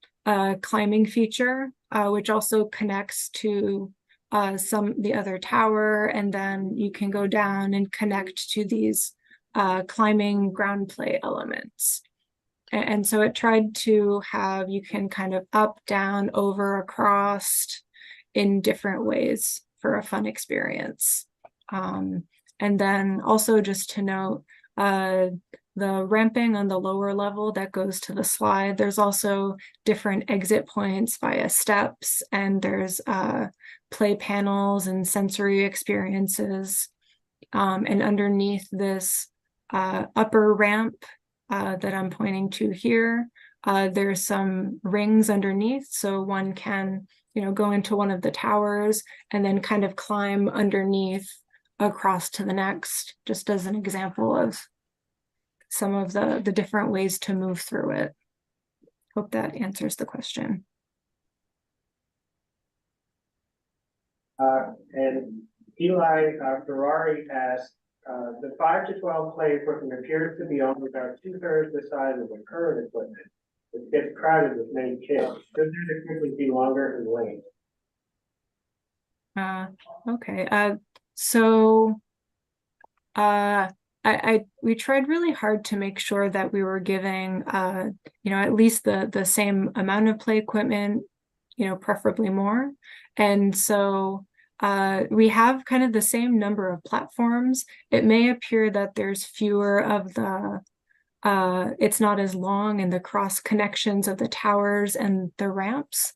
climbing feature, which also connects to the other tower, and then you can go down and connect to these climbing ground play elements. And so it tried to have, you can kind of up, down, over, across in different ways for a fun experience. And then also just to note, the ramping on the lower level that goes to the slide, there's also different exit points via steps, and there's play panels and sensory experiences. And underneath this upper ramp that I'm pointing to here, there's some rings underneath, so one can, go into one of the towers and then kind of climb underneath across to the next, just as an example of some of the different ways to move through it. Hope that answers the question. And Eli Ferrari asked, the 5 to 12 play equipment appears to be only about 2/3 the size of the current equipment. It gets crowded with many kids. Should the equipment be longer in length? Okay. So we tried really hard to make sure that we were giving at least the same amount of play equipment, preferably more. And so we have kind of the same number of platforms. It may appear that there's fewer of the it's not as long in the cross connections of the towers and the ramps.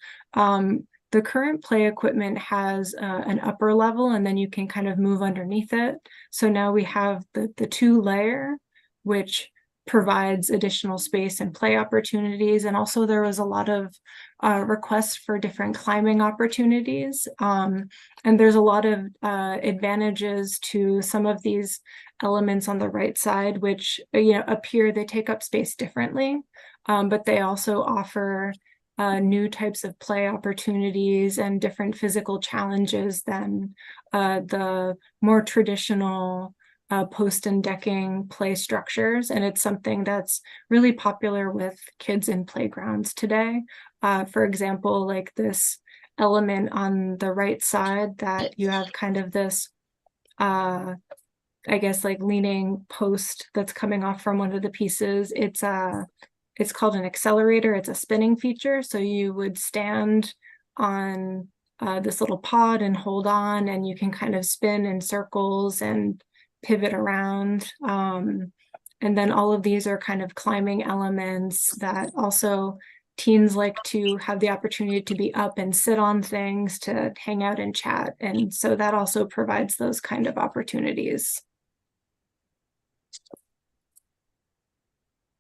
The current play equipment has an upper level, and then you can kind of move underneath it. So now we have the 2-layer, which provides additional space and play opportunities. And also there was a lot of requests for different climbing opportunities. And there's a lot of advantages to some of these elements on the right side, which appear they take up space differently, but they also offer new types of play opportunities and different physical challenges than the more traditional post and decking play structures. And it's something that's really popular with kids in playgrounds today. For example, like this element on the right side that you have kind of this, I guess, like leaning post that's coming off from one of the pieces. It's called an accelerator. It's a spinning feature. So you would stand on this little pod and hold on, and you can kind of spin in circles and pivot around. And then all of these are kind of climbing elements that also teens like to have the opportunity to be up and sit on things, to hang out and chat. And so that also provides those kind of opportunities.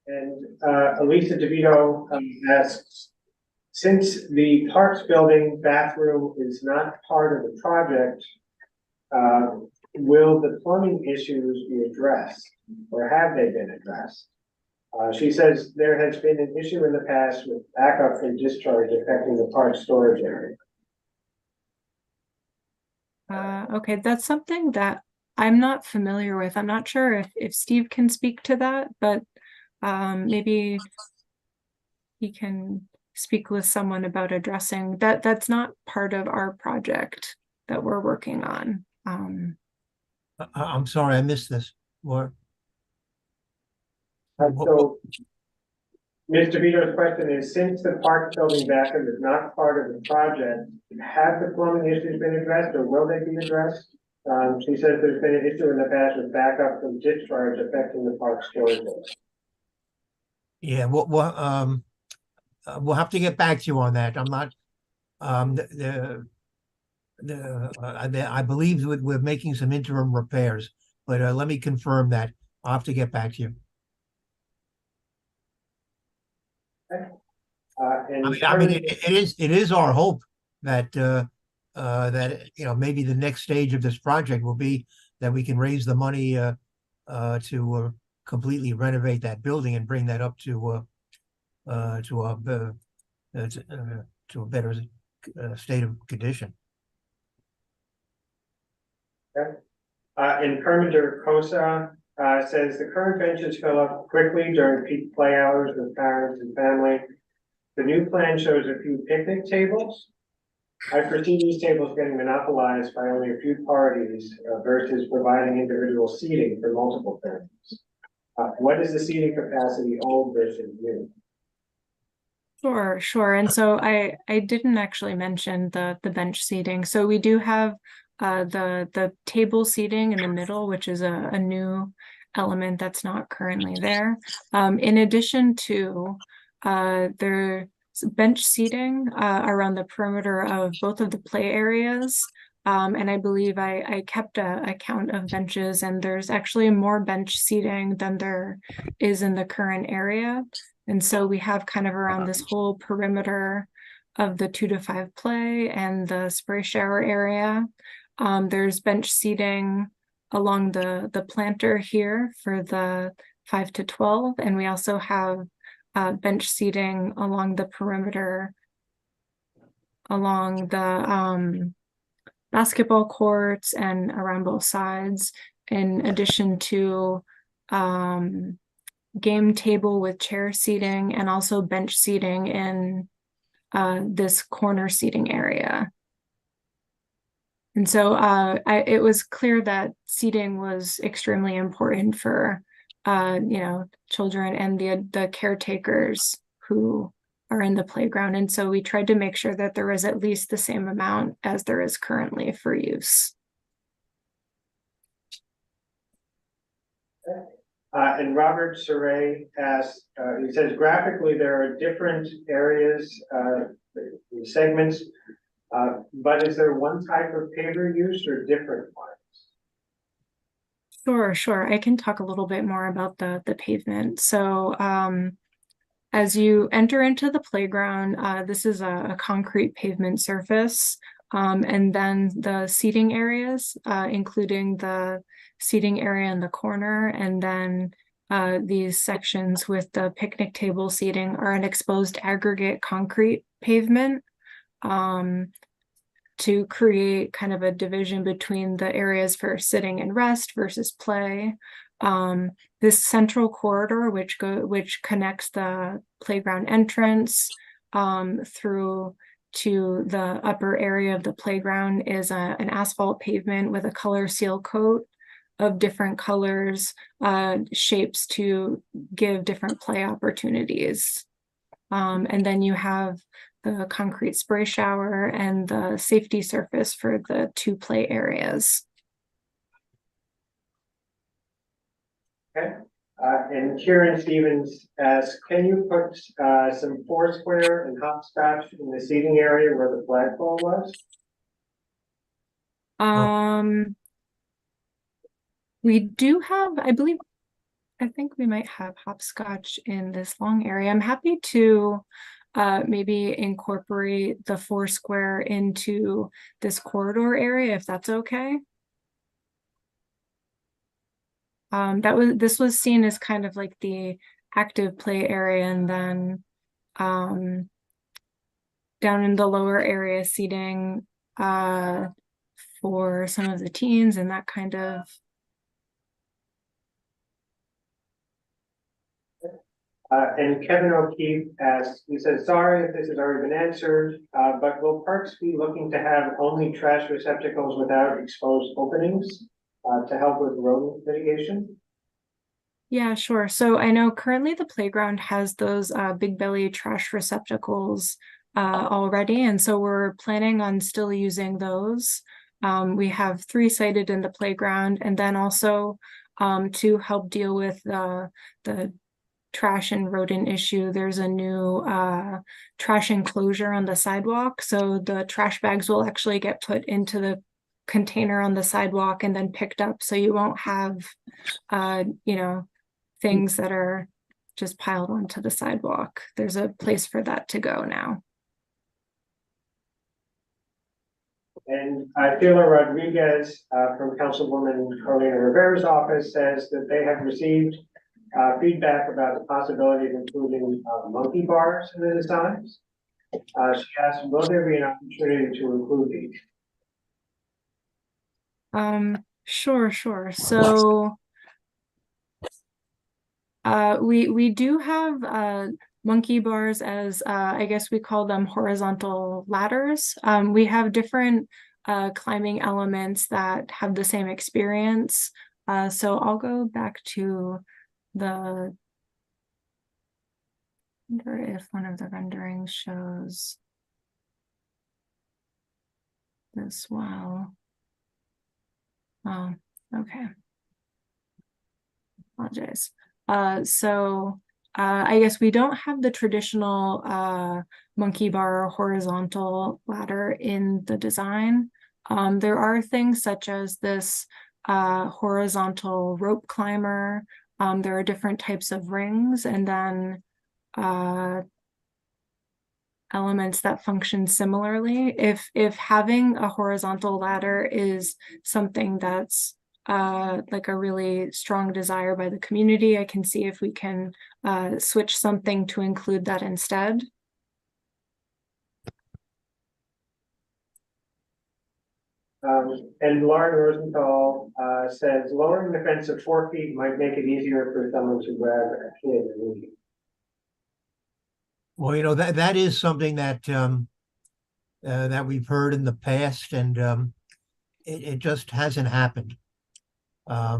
And Elisa DeVito asks, since the Parks Building bathroom is not part of the project, will the plumbing issues be addressed, or have they been addressed? She says there has been an issue in the past with backup from discharge affecting the park storage area. Okay, that's something that I'm not familiar with. I'm not sure if Steve can speak to that, but maybe he can speak with someone about addressing that. That's not part of our project that we're working on. I'm sorry, I missed this. What? So Ms. DeVito's question is, since the park building bathroom is not part of the project, have the plumbing issues been addressed, or will they be addressed? She says there's been an issue in the past with backup from discharge affecting the park storage area. Yeah, we'll have to get back to you on that. I'm not, I believe we're making some interim repairs, but let me confirm that. I'll have to get back to you. It is our hope that, maybe the next stage of this project will be that we can raise the money, to completely renovate that building and bring that up to a better state of condition. And Perminder Kosa says the current benches fill up quickly during peak play hours with parents and family. The new plan shows a few picnic tables. I foresee these tables getting monopolized by only a few parties versus providing individual seating for multiple families. What is the seating capacity old versus new? Sure. And so I didn't actually mention the bench seating. So we do have the table seating in the middle, which is a new element that's not currently there. In addition to there's bench seating around the perimeter of both of the play areas. And I believe I kept a count of benches, and there's actually more bench seating than there is in the current area. And so we have kind of around this whole perimeter of the 2 to 5 play and the spray shower area. There's bench seating along the planter here for the 5 to 12. And we also have bench seating along the perimeter, along the basketball courts and around both sides, in addition to game table with chair seating and also bench seating in this corner seating area. And so it was clear that seating was extremely important for children and the caretakers who are in the playground. And so we tried to make sure that there was at least the same amount as there is currently for use. And Robert Saray asks, he says graphically there are different areas, segments, but is there one type of paver used or different ones? Sure. I can talk a little bit more about the pavement. So as you enter into the playground, this is a concrete pavement surface. And then the seating areas, including the seating area in the corner, and then these sections with the picnic table seating are an exposed aggregate concrete pavement to create kind of a division between the areas for sitting and rest versus play. This central corridor, which connects the playground entrance through to the upper area of the playground, is an asphalt pavement with a color seal coat of different colors, shapes to give different play opportunities. And then you have the concrete spray shower and the safety surface for the 2 play areas. Okay. And Kieran Stevens asks, can you put some Foursquare and hopscotch in the seating area where the flagpole was? We do have, I think we might have hopscotch in this long area. I'm happy to maybe incorporate the Foursquare into this corridor area, if that's okay. This was seen as kind of like the active play area, and then down in the lower area seating for some of the teens and that kind of. And Kevin O'Keefe asks, he says, sorry if this has already been answered, but will parks be looking to have only trash receptacles without exposed openings to help with rodent mitigation? Yeah, sure. So I know currently the playground has those big belly trash receptacles already, and so we're planning on still using those. We have 3 sited in the playground, and then also to help deal with the trash and rodent issue, there's a new trash enclosure on the sidewalk. So the trash bags will actually get put into the container on the sidewalk and then picked up. So you won't have, things that are just piled onto the sidewalk. There's a place for that to go now. And Sheila Rodriguez from Councilwoman Carolina Rivera's office says that they have received feedback about the possibility of including monkey bars in the designs. She asked, will there be an opportunity to include these? Sure. So we do have monkey bars as I guess we call them horizontal ladders. We have different climbing elements that have the same experience. So I'll go back to I wonder if one of the renderings shows this well. Oh, okay. Apologize. I guess we don't have the traditional monkey bar horizontal ladder in the design. There are things such as this horizontal rope climber. There are different types of rings, and then elements that function similarly. If having a horizontal ladder is something that's like a really strong desire by the community, I can see if we can switch something to include that instead. And Lauren Rosenthal says lowering the fence of 4 feet might make it easier for someone to grab a kid and leave. Well, that is something that that we've heard in the past, and it just hasn't happened. I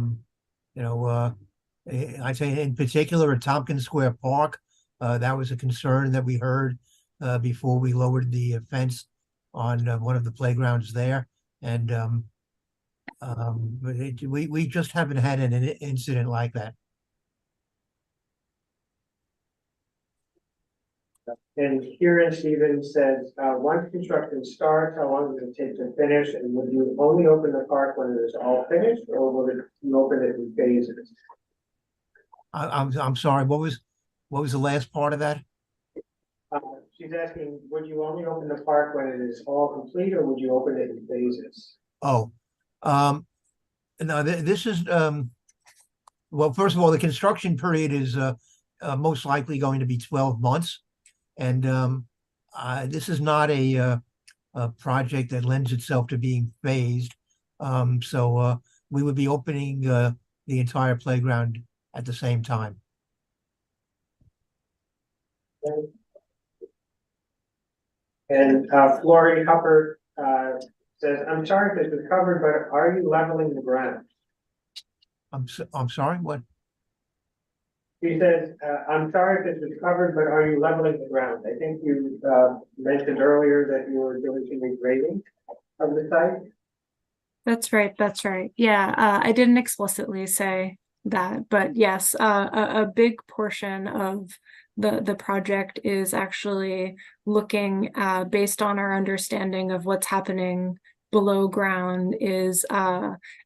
say in particular at Tompkins Square Park, that was a concern that we heard before we lowered the fence on one of the playgrounds there, and we just haven't had an incident like that. And Kieran Stevens says, once construction starts, how long does it take to finish? And would you only open the park when it is all finished, or will you open it in phases? I'm sorry, what was the last part of that? She's asking, would you only open the park when it is all complete, or would you open it in phases? Oh, no, this is, well, first of all, the construction period is most likely going to be 12 months. And this is not a project that lends itself to being phased. So we would be opening the entire playground at the same time. And Florrie Huppert says, I'm sorry if this was covered, but are you leveling the ground? I'm sorry, what? He says, I'm sorry if this was covered, but are you leveling the ground? I think you mentioned earlier that you were doing some regrading of the site. That's right. Yeah, I didn't explicitly say that, but yes, a big portion of the project is actually looking based on our understanding of what's happening below ground, is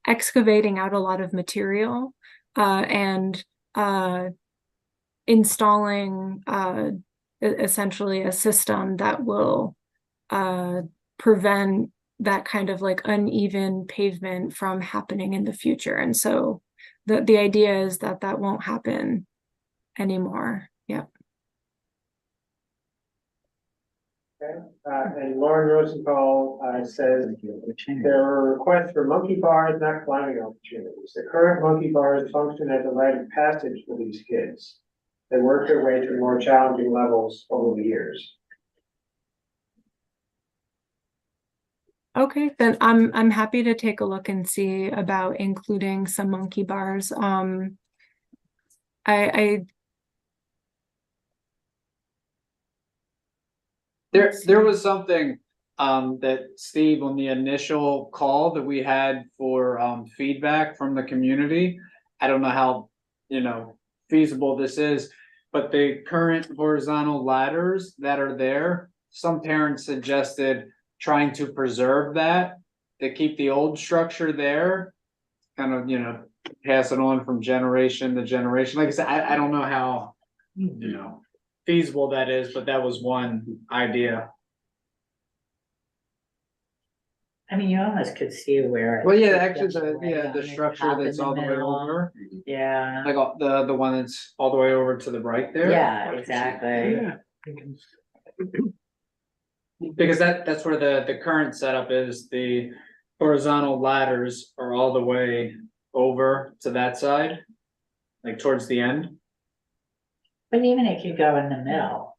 excavating out a lot of material and installing essentially a system that will prevent that kind of like uneven pavement from happening in the future. And so the idea is that that won't happen anymore. Yep. Okay. And Lauren Rosenthal says there are requests for monkey bars, not climbing opportunities. The current monkey bars function as a rite of passage for these kids. They work their way through more challenging levels over the years. Okay, then I'm happy to take a look and see about including some monkey bars. There was something that Steve, on the initial call that we had for feedback from the community. I don't know how feasible this is. But the current horizontal ladders that are there, some parents suggested trying to preserve that, to keep the old structure there. Kind of, pass it on from generation to generation. Like I said, I don't know how, feasible that is, but that was one idea. I mean, you almost could see where. Well, yeah, it actually, goes right on the the structure top that's in the all the way middle. over, Yeah, like the one that's all the way over to the right there. yeah, exactly. Yeah. Because that's where the current setup is. The horizontal ladders are all the way over to that side, like towards the end. But even if you go in the middle,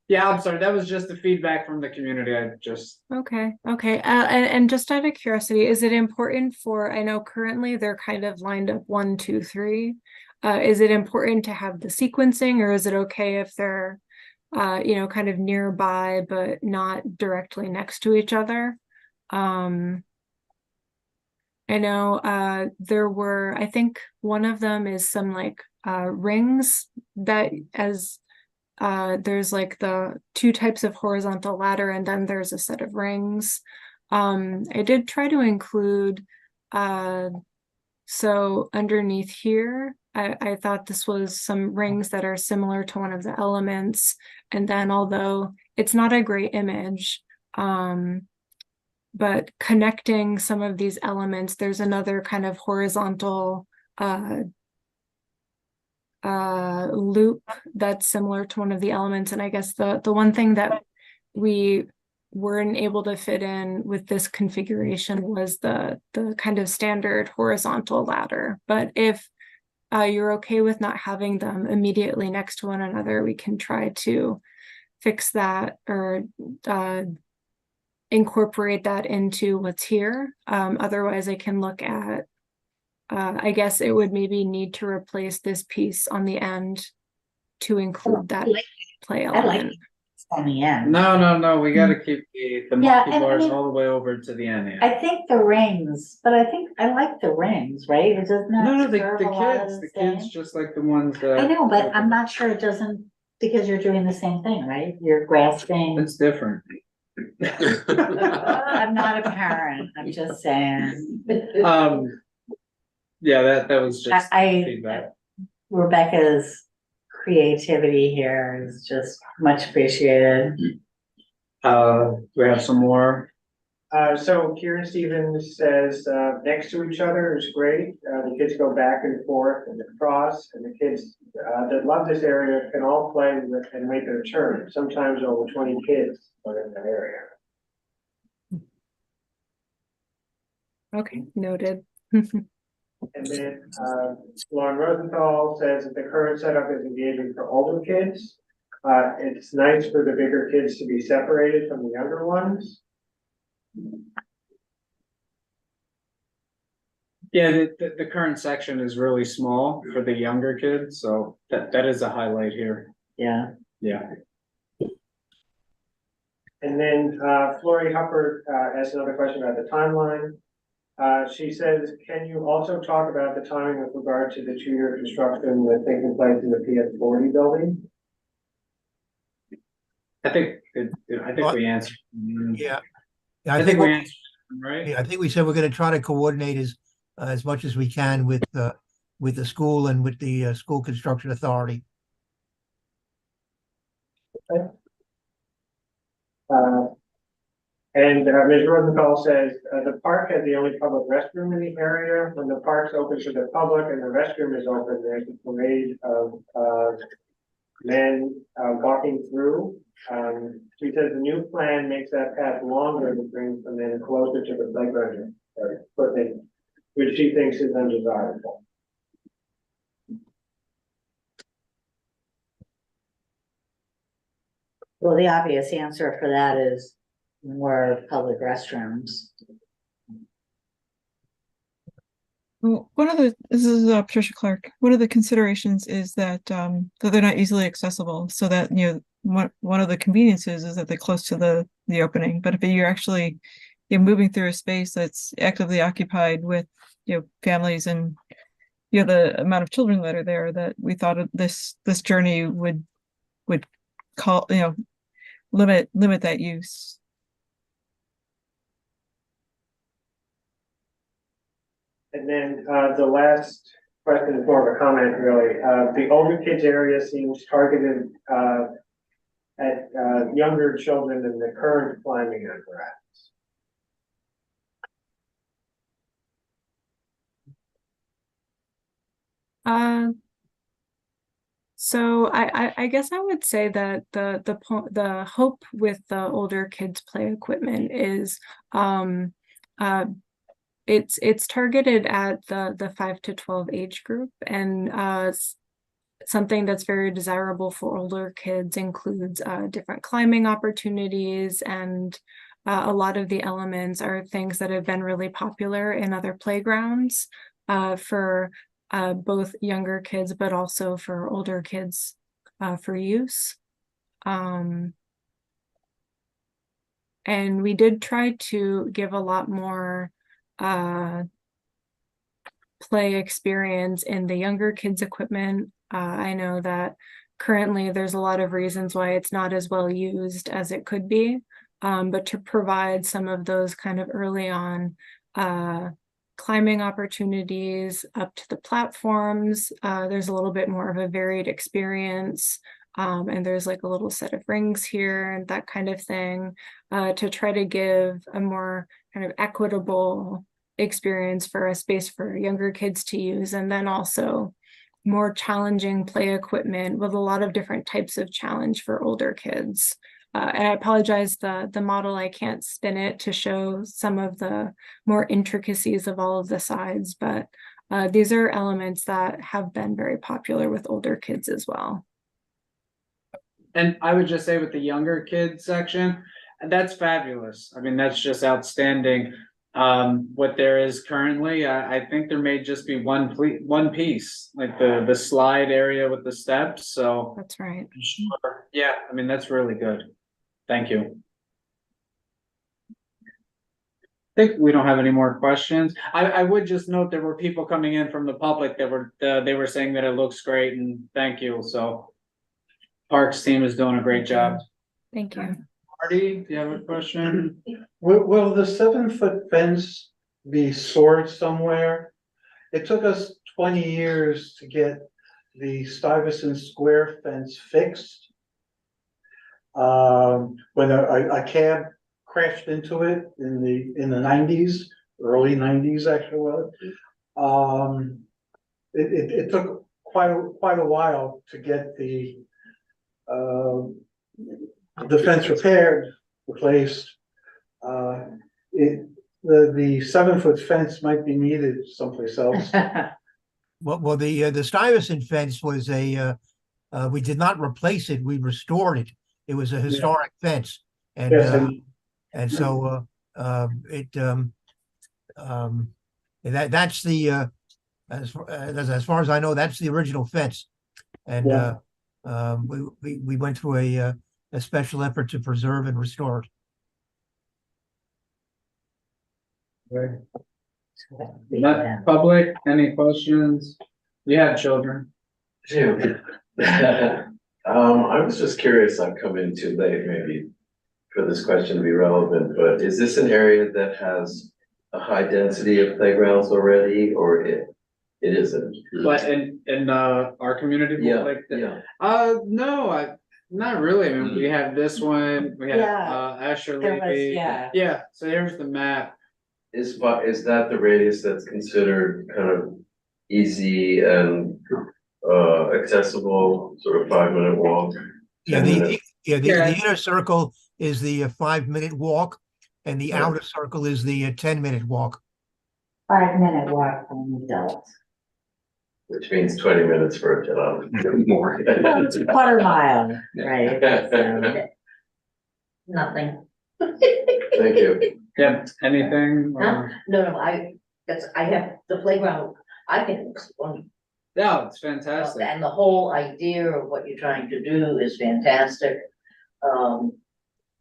Yeah, I'm sorry. That was just the feedback from the community. I just Okay, okay. And just out of curiosity, is it important for, I know currently they're kind of lined up 1, 2, 3. Is it important to have the sequencing, or is it okay if they're, kind of nearby, but not directly next to each other? I know, there were, I think one of them is some like, rings that there's like the 2 types of horizontal ladder, and then there's a set of rings. I did try to include, so underneath here, I thought this was some rings that are similar to one of the elements. And then although it's not a great image, but connecting some of these elements, there's another kind of horizontal, loop that's similar to one of the elements. And I guess the one thing that we weren't able to fit in with this configuration was the kind of standard horizontal ladder. But if you're okay with not having them immediately next to one another, we can try to fix that or incorporate that into what's here. Otherwise I can look at, I guess it would maybe need to replace this piece on the end to include that play I like element. it on the end. no. We got to keep the Yeah, monkey and I bars mean- all the way over to the end. I think the rings, but I think I like the rings, right? It doesn't. No, the serve a lot of kids, same. just like the ones that. I know, but I'm not sure it doesn't, because you're doing the same thing, right? You're grasping. It's different. I'm not a parent, I'm just saying. Yeah, that was just I, feedback. Rebecca's creativity here is just much appreciated. We have some more. So Kieran Stevens says, next to each other is great. The kids go back and forth and across, and the kids that love this area can all play with and wait their turn. Sometimes over 20 kids are in that area. Okay, noted. And then, Lauren Rosenthal says that the current setup is engaging for older kids. It's nice for the bigger kids to be separated from the younger ones. Yeah, the current section is really small for the younger kids, so that is a highlight here. Yeah. Yeah. And then, Flory Huppert, asked another question about the timeline. She says, can you also talk about the timing with regard to the 2-year construction that's taking place in the PS40 building? I think we answered. Yeah. I think we answered, right? Yeah, I think we said we're gonna try to coordinate as much as we can with the school and with the school construction authority. And Ms. Rosenthal says, the park has the only public restroom in the area. When the park's open to the public and the restroom is open, there's a parade of men walking through. She says the new plan makes that path longer to bring the men closer to the playground equipment, which she thinks is undesirable. Well, the obvious answer for that is more public restrooms. Well, this is Patricia Clark. One of the considerations is that they're not easily accessible, so that, one of the conveniences is that they're close to the opening. But if you're actually, moving through a space that's actively occupied with, families and the amount of children that are there, that we thought of this journey would call, limit that use. And then, the last question is more of a comment, really. The older kids area seems targeted, at, younger children than the current climbing apparatus. So I guess I would say that the hope with the older kids play equipment is it's targeted at the 5 to 12 age group, and something that's very desirable for older kids includes different climbing opportunities, and a lot of the elements are things that have been really popular in other playgrounds for both younger kids, but also for older kids for use. And we did try to give a lot more play experience in the younger kids equipment. I know that currently there's a lot of reasons why it's not as well used as it could be, but to provide some of those kind of early on climbing opportunities up to the platforms, there's a little bit more of a varied experience, and there's like a little set of rings here and that kind of thing, to try to give a more kind of equitable experience for a space for younger kids to use, and then also more challenging play equipment with a lot of different types of challenge for older kids. And I apologize, the model, I can't spin it to show some of the more intricacies of all of the sides, but these are elements that have been very popular with older kids as well. And I would just say with the younger kids section, that's fabulous. I mean, that's just outstanding. What there is currently, I think there may just be one piece, like the slide area with the steps. So that's right. Sure. Yeah, I mean, that's really good. Thank you. I think we don't have any more questions. I would just note there were people coming in from the public that were they were saying that it looks great, and thank you. So Parks team is doing a great job. Thank you. Marty, do you have a question? Will the 7-foot fence be stored somewhere? It took us 20 years to get the Stuyvesant Square fence fixed. When a cab crashed into it in the 90s, early 90s actually. It took quite a while to get the fence repaired, replaced. The 7-foot fence might be needed someplace else. Well, the Stuyvesant fence was we did not replace it, we restored it. It was a historic fence, and Yes, so that's the as far as I know, that's the original fence, and we went through a special effort to preserve and restore it. Not public, any questions? You have children. Jim. I was just curious, I've come in too late maybe for this question to be relevant, but is this an area that has a high density of playgrounds already, or it isn't? But in our community, Yeah, like yeah. no, not really. I mean, we have this one, we have Asher There was, Levy. yeah. So here's the map. Is that the radius that's considered kind of easy and accessible, sort of 5-minute walk? The inner circle is the 5-minute walk, and the outer circle is the 10-minute walk. 5-minute walk from adults. Which means 20 minutes for a job. More. It's a quarter mile, right? Nothing. Thank you. Yeah, anything? Huh? No, I have the playground, I think it's wonderful. Yeah, it's fantastic. And the whole idea of what you're trying to do is fantastic.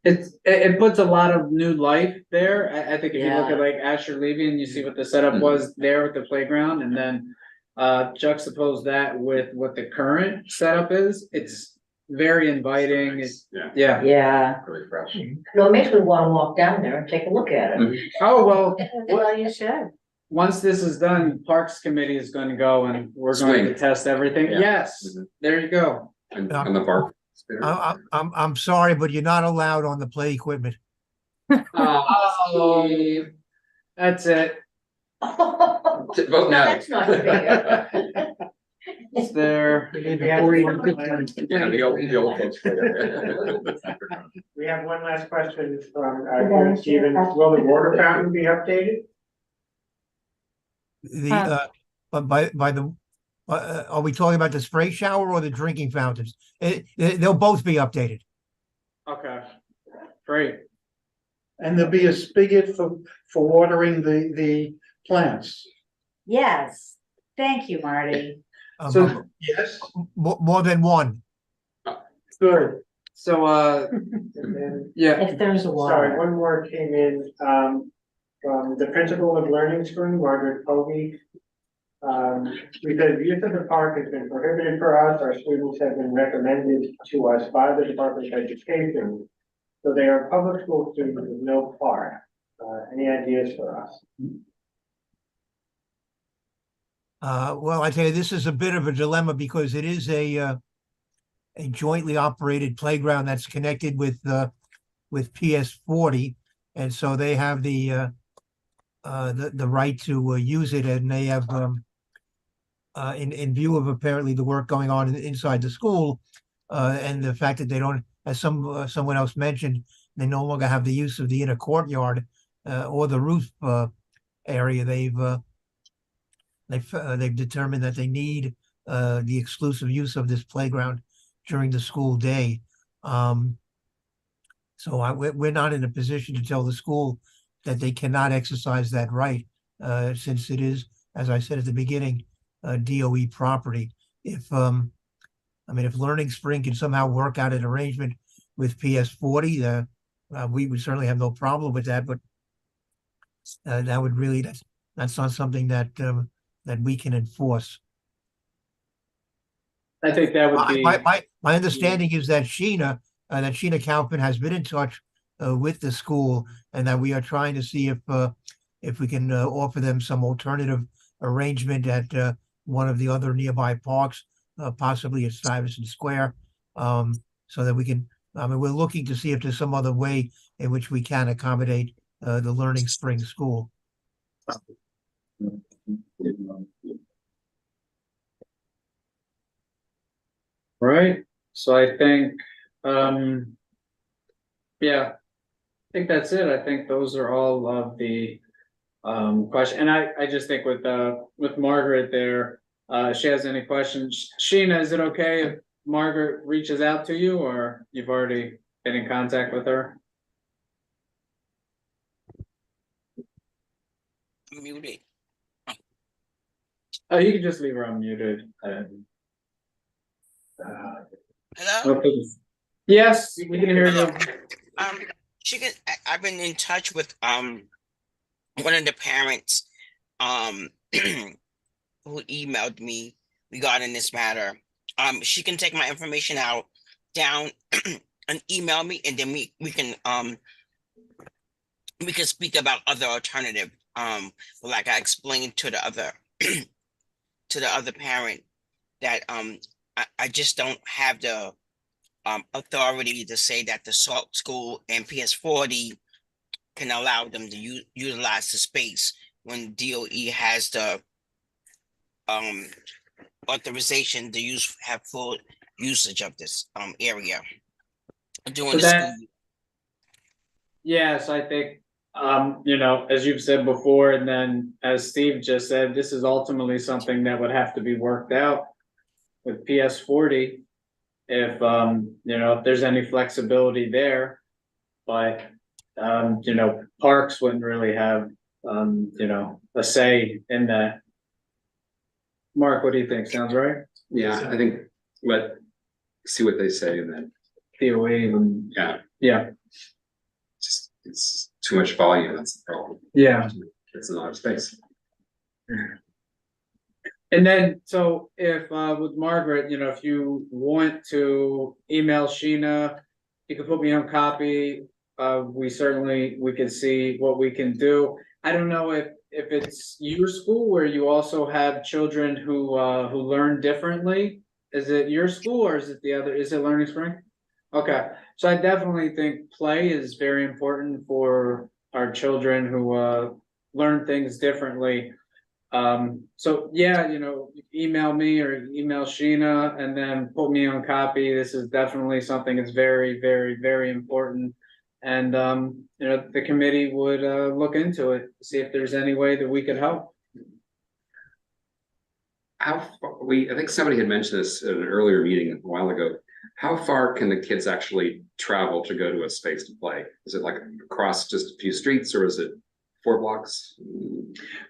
It puts a lot of new life there. I think if you look Yeah. at like Asher Levy and you see what the setup was there with the playground, and then juxtapose that with what the current setup is, it's very inviting. It's, Yeah, yeah. Yeah. really fresh. No, it makes me wanna walk down there and take a look at it. Mhm. Oh, well, Well, you should. once this is done, Parks Committee is gonna go and we're going to Swing. test everything. Yeah. Yes, Mhm. there you go. And on the bark. I'm sorry, but you're not allowed on the play equipment. Oh, that's it. Vote no. That's not fair. It's there. Yeah, the old folks. We have one last question from Stephen. Will the water fountain be updated? But by the, are we talking about the spray shower or the drinking fountains? They'll both be updated. Okay, great. And there'll be a spigot for watering the plants. Yes, thank you, Marty. So- Yes, More than one. Good. So, And then, yeah, If there's a sorry, water. one more came in, from the principal of Learning Spring, Margaret Povey. Because use of the park has been prohibited for us, our students have been recommended to us by the Department of Education. So they are public school students with no park. Any ideas for us? Well, I tell you, this is a bit of a dilemma because it is a jointly operated playground that's connected with PS40. And so they have the right to use it, and they have, in view of apparently the work going on inside the school, and the fact that they don't, as someone else mentioned, they no longer have the use of the inner courtyard, or the roof, area. They've determined that they need, the exclusive use of this playground during the school day. So we're not in a position to tell the school that they cannot exercise that right, since it is, as I said at the beginning, DOE property. If Learning Spring can somehow work out an arrangement with PS40, we would certainly have no problem with that, but that would really, that's not something that we can enforce. I think that would be. My understanding is that Sheena Kaufman has been in touch with the school, and that we are trying to see if we can offer them some alternative arrangement at one of the other nearby parks, possibly at Stuyvesant Square, so that we can. We're looking to see if there's some other way in which we can accommodate the Learning Spring School. Right, so I think, yeah, I think that's it. I think those are all of the question, and I just think with Margaret there, if she has any questions. Sheena, is it okay if Margaret reaches out to you, or you've already been in contact with her? I'm muted. Oh, you can just leave her unmuted. Hello? Yes, we can hear you. I've been in touch with one of the parents who emailed me regarding this matter. She can take my information down and email me, and then we can speak about other alternative. Like I explained to the other to the other parent that I just don't have the authority to say that the SALT school and PS40 can allow them to utilize the space when DOE has the authorization to have full usage of this area during the school. Yes, I think, as you've said before, and then as Steve just said, this is ultimately something that would have to be worked out with PS40 if there's any flexibility there. But parks wouldn't really have a say in that. Mark, what do you think? Sounds right? Yeah, I think see what they say, and then DOE and yeah. It's too much volume. That's the problem. Yeah. It's a lot of space. And then, so if, with Margaret, you know, if you want to email Sheena, you can put me on copy. We can see what we can do. I don't know if it's your school where you also have children who learn differently. Is it your school or is it the other, is it Learning Spring? Okay, so I definitely think play is very important for our children who, learn things differently. So yeah, you know, email me or email Sheena and then put me on copy. This is definitely something that's very, very, very important. And you know, the committee would look into it, see if there's any way that we could help. I think somebody had mentioned this at an earlier meeting a while ago. How far can the kids actually travel to go to a space to play? Is it like across just a few streets or is it 4 blocks?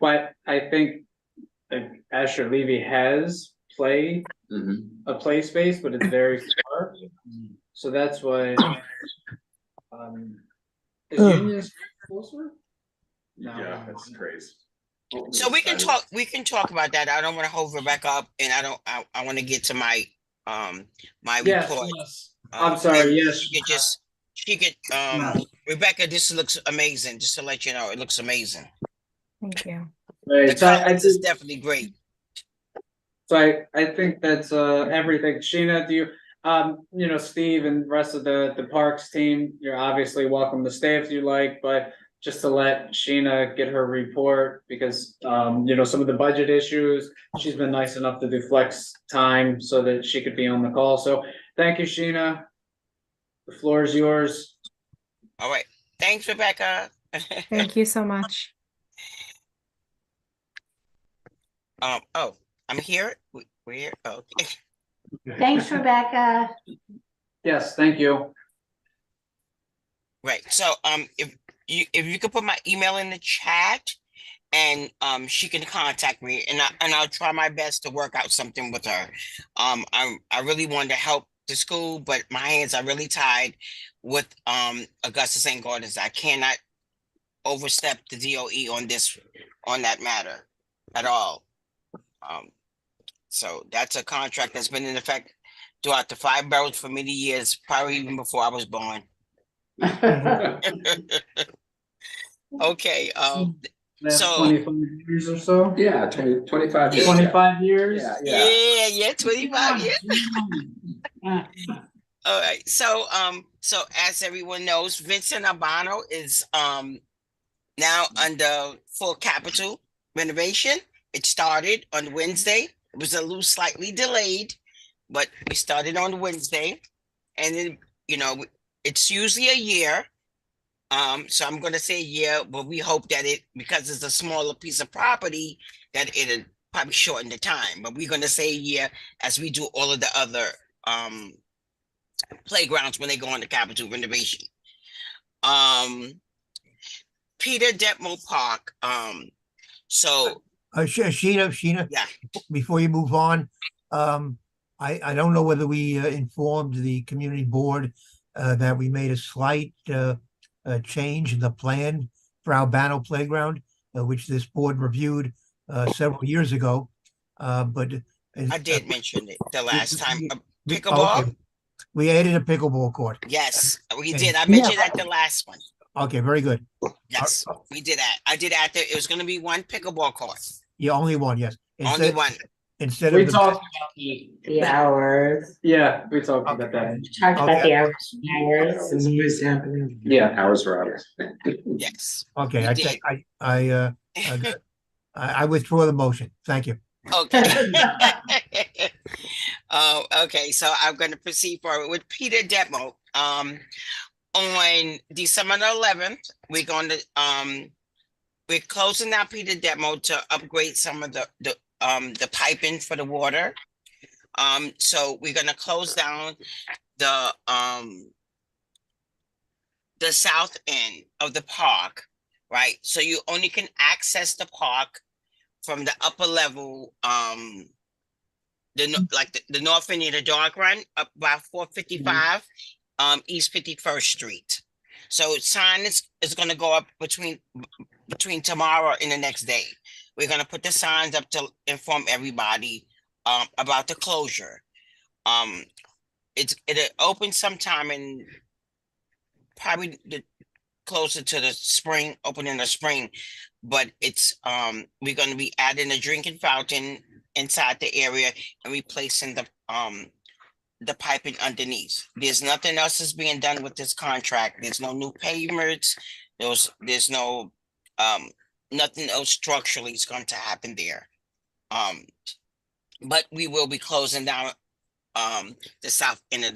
But I think Asher Levy has a play space, but it's very far. So that's why is Union Street closer? No. Yeah, that's crazy. So we can talk about that. I don't want to hold Rebecca up and I want to get to my my Yes, report. yes. I'm sorry, and yes. she could Rebecca, this looks amazing. Just to let you know, it looks amazing. Thank you. Right, The so conference is definitely great. So I think that's everything. Sheena, do you you know, Steve and the rest of the parks team, you're obviously welcome to stay if you like, but just to let Sheena get her report because you know, some of the budget issues, she's been nice enough to do flex time so that she could be on the call. So thank you, Sheena. The floor is yours. All right. Thanks, Rebecca. Thank you so much. Oh, I'm here. We're here. Oh, okay. Thanks, Rebecca. Yes, thank you. Right. So if you could put my email in the chat and she can contact me and I'll try my best to work out something with her. I really wanted to help the school, but my hands are really tied with Augusta St. Gordon's. I cannot overstep the DOE on that matter at all. So that's a contract that's been in effect throughout the 5 boroughs for many years, probably even before I was born. Okay, Last so 25 years or so? Yeah, 25 years. 25 years? yeah, 25 years. All right, so as everyone knows, Vincent Albano is now under full capital renovation. It started on Wednesday. It was a little slightly delayed, but we started on Wednesday, and then you know it's usually a year. So I'm going to say a year, but we hope that because it's a smaller piece of property, that it'll probably shorten the time. But we're going to say a year as we do all of the other playgrounds when they go on the capital renovation. Peter Detmo Park. So Sheena, yeah. before you move on, I don't know whether we informed the community board that we made a slight change in the plan for Albano Playground, which this board reviewed several years ago. But I did mention it the last time. Pickleball? Okay. We added a pickleball court. Yes, we did. I mentioned that the last one. Okay, very good. Yes, we did that. I did add that it was going to be one pickleball court. Yeah, only one, yes. Only one. Instead We of talked about The hours. yeah, we talked about that. Talked about Okay. the hours. Yeah. Hours for hours. Yes. Okay, We I did. think I withdraw the motion. Thank you. Okay. Okay. So I'm going to proceed forward with Peter Detmo. On December 11th, we're going to we're closing out Peter Detmo to upgrade some of the piping for the water. So we're going to close down the south end of the park, right? So you only can access the park from the upper level, the north end of the dog run up by 455, East 51st Street. So sign is going to go up between tomorrow and the next day. we're gonna put the signs up to inform everybody about the closure. It'll open sometime in probably the closer to the spring, open in the spring, but it's we're gonna be adding a drinking fountain inside the area and replacing the piping underneath. There's nothing else is being done with this contract. There's no new pavers. There's no nothing else structurally is going to happen there. But we will be closing down the south end of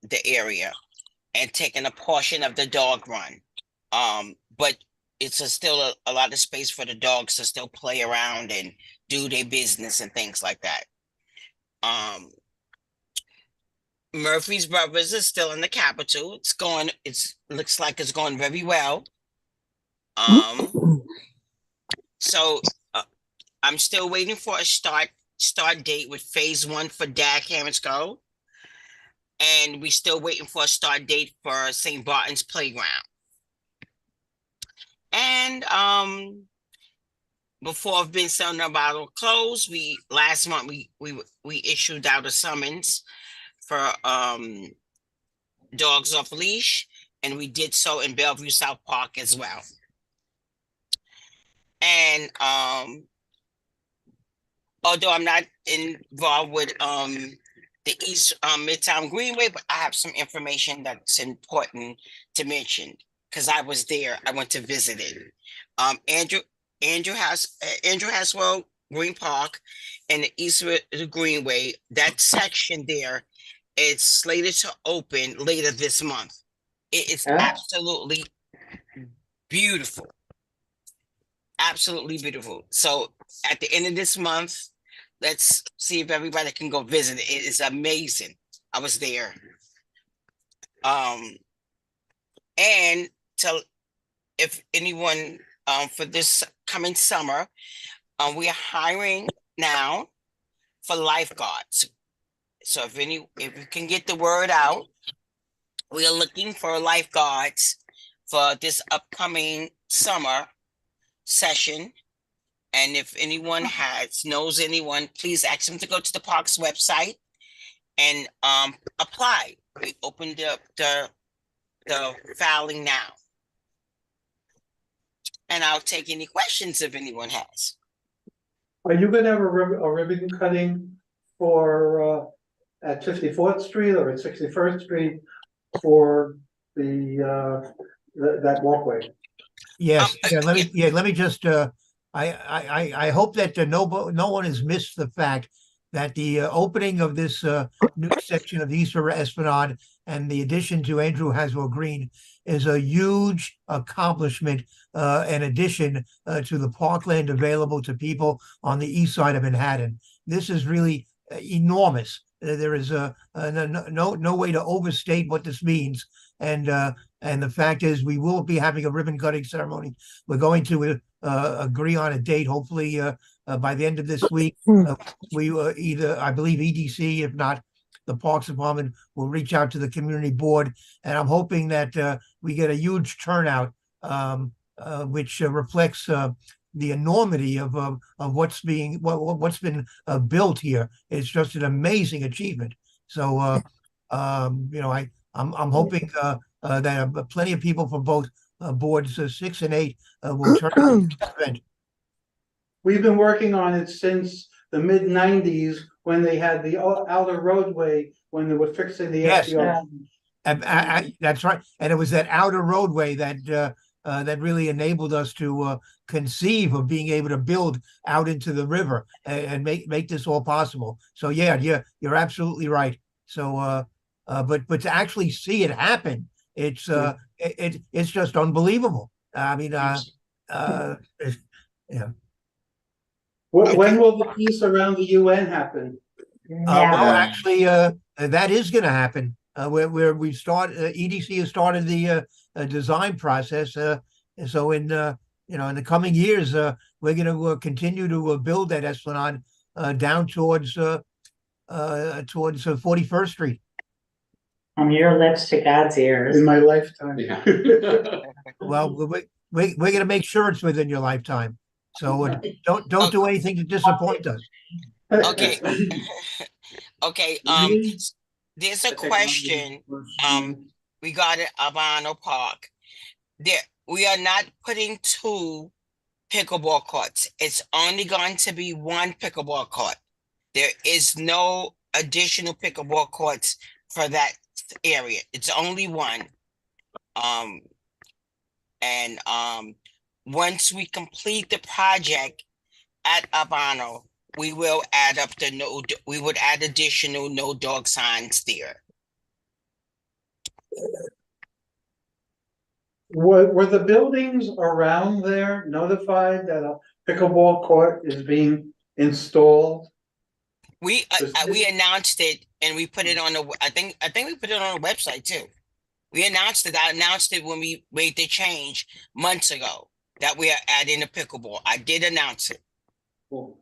the area and taking a portion of the dog run. But it's still a lot of space for the dogs to still play around and do their business and things like that. Murphy's Brothers is still in the capital. Looks like it's going very well. So I'm still waiting for a start date with phase 1 for Dag Hammarskjöld. And we're still waiting for a start date for St. Barton's Playground. And before Vincent Navarro closed, last month we issued out a summons for dogs off leash, and we did so in Bellevue South Park as well. And although I'm not involved with the East Midtown Greenway, but I have some information that's important to mention because I was there. I went to visit it. Andrew Haswell Green Park and the East Greenway, that section there, it's slated to open later this month. It is absolutely beautiful. Absolutely beautiful. So at the end of this month, let's see if everybody can go visit it. It is amazing. I was there. And if anyone for this coming summer, we are hiring now for lifeguards. So if you can get the word out, we are looking for lifeguards for this upcoming summer session. And if anyone knows anyone, please ask them to go to the park's website and apply. We opened up the filing now. And I'll take any questions if anyone has. Are you gonna have a ribbon cutting for at 54th Street or at 61st Street for that walkway? Yes, let me just, I hope that no one has missed the fact that the opening of this new section of the East River Esplanade and the addition to Andrew Haswell Green is a huge accomplishment, in addition to the parkland available to people on the east side of Manhattan. This is really enormous. There is no way to overstate what this means. And the fact is, we will be having a ribbon cutting ceremony. We're going to agree on a date, hopefully by the end of this week. We either, I believe EDC, if not the Parks Department, will reach out to the community board. And I'm hoping that we get a huge turnout, which reflects the enormity of what's been built here. It's just an amazing achievement. So I'm hoping that plenty of people from both boards 6 and 8 will turn out to the event. We've been working on it since the mid-90s when they had the outer roadway when they were fixing the FDR. That's right. And it was that outer roadway that really enabled us to conceive of being able to build out into the river and make this all possible. So yeah, you're absolutely right. So but to actually see it happen, it's just unbelievable. I mean, yeah. When will the piece around the UN happen? Well, actually, that is going to happen. Where we start, EDC has started the design process. So in in the coming years, we're going to continue to build that Esplanade down towards 41st Street. From your lips to God's ears. In my lifetime. Yeah. Well, we're going to make sure it's within your lifetime. So don't do anything to disappoint us. Okay. Okay, there's a question, regarding Albano Park. There, we are not putting 2 pickleball courts. It's only going to be 1 pickleball court. There is no additional pickleball courts for that area. It's only 1. Once we complete the project at Albano, we will add up we would add additional no dog signs there. Were the buildings around there notified that a pickleball court is being installed? We announced it and we put it on the, I think we put it on the website too. We announced it. I announced it when we made the change months ago that we are adding a pickleball. I did announce it. Cool.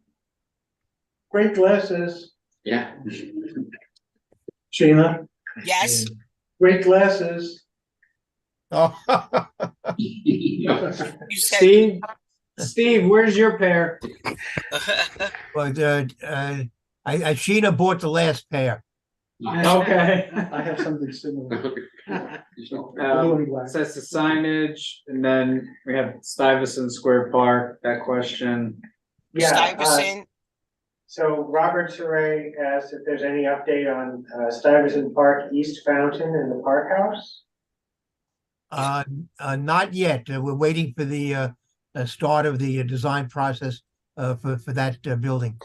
Great glasses, Yeah. Sheena. Yes. Great glasses. Oh, You said Steve, where's your pair? but Sheena bought the last pair. Okay. I have something similar. Blue and black. Says the signage, and then we have Stuyvesant Square Park, that question. Yeah, Stuyvesant. so Robert Saray asked if there's any update on Stuyvesant Park East Fountain and the Park House. Not yet. We're waiting for the start of the design process for that building.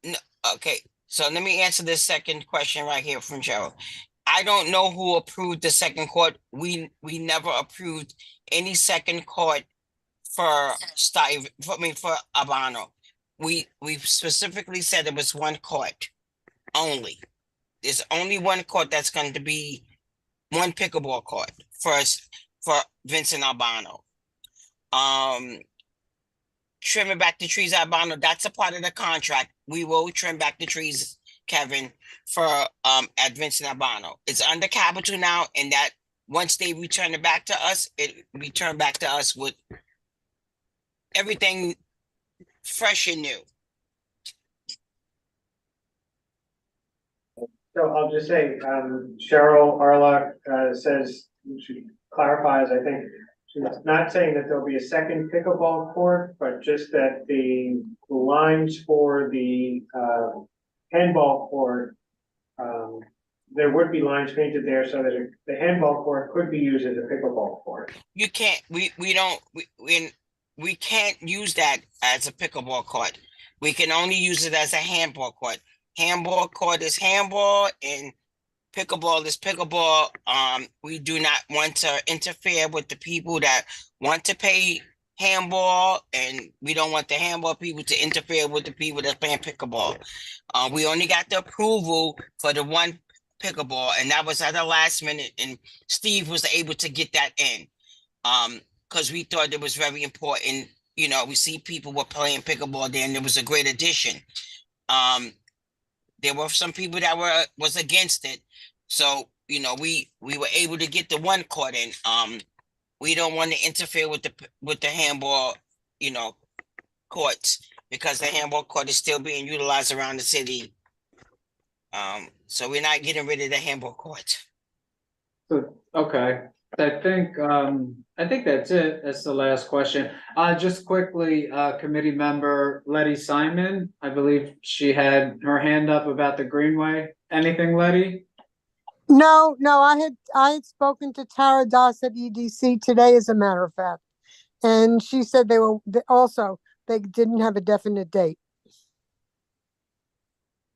No, okay, so let me answer this second question right here from Joe. I don't know who approved the second court. We never approved any second court for for Albano. We specifically said it was 1 court only. There's only 1 court that's going to be 1 pickleball court for Vincent Albano. Trimming back the trees at Albano, that's a part of the contract. We will trim back the trees, Kevin, for at Vincent Albano. It's under capital now, and that once they return it back to us, it returned back to us with everything fresh and new. So I'll just say, Cheryl Arlock says, she clarifies, I think, she's not saying that there'll be a second pickleball court, but just that the lines for the handball court, there would be lines painted there so that the handball court could be used as a pickleball court. You can't, we can't use that as a pickleball court. We can only use it as a handball court. Handball court is handball and pickleball is pickleball. We do not want to interfere with the people that want to play handball, and we don't want the handball people to interfere with the people that's playing pickleball. We only got the approval for the 1 pickleball, and that was at the last minute, and Steve was able to get that in. Because we thought it was very important. You know, we see people were playing pickleball there, and it was a great addition. There were some people that was against it. So, you know, we were able to get the 1 court in. We don't want to interfere with the handball, you know, courts, because the handball court is still being utilized around the city. So we're not getting rid of the handball court. So, okay, I think that's it. That's the last question. Just quickly, committee member Letty Simon, I believe she had her hand up about the Greenway. Anything, Letty? No, I had spoken to Tara Doss at EDC today, as a matter of fact. And she said they didn't have a definite date.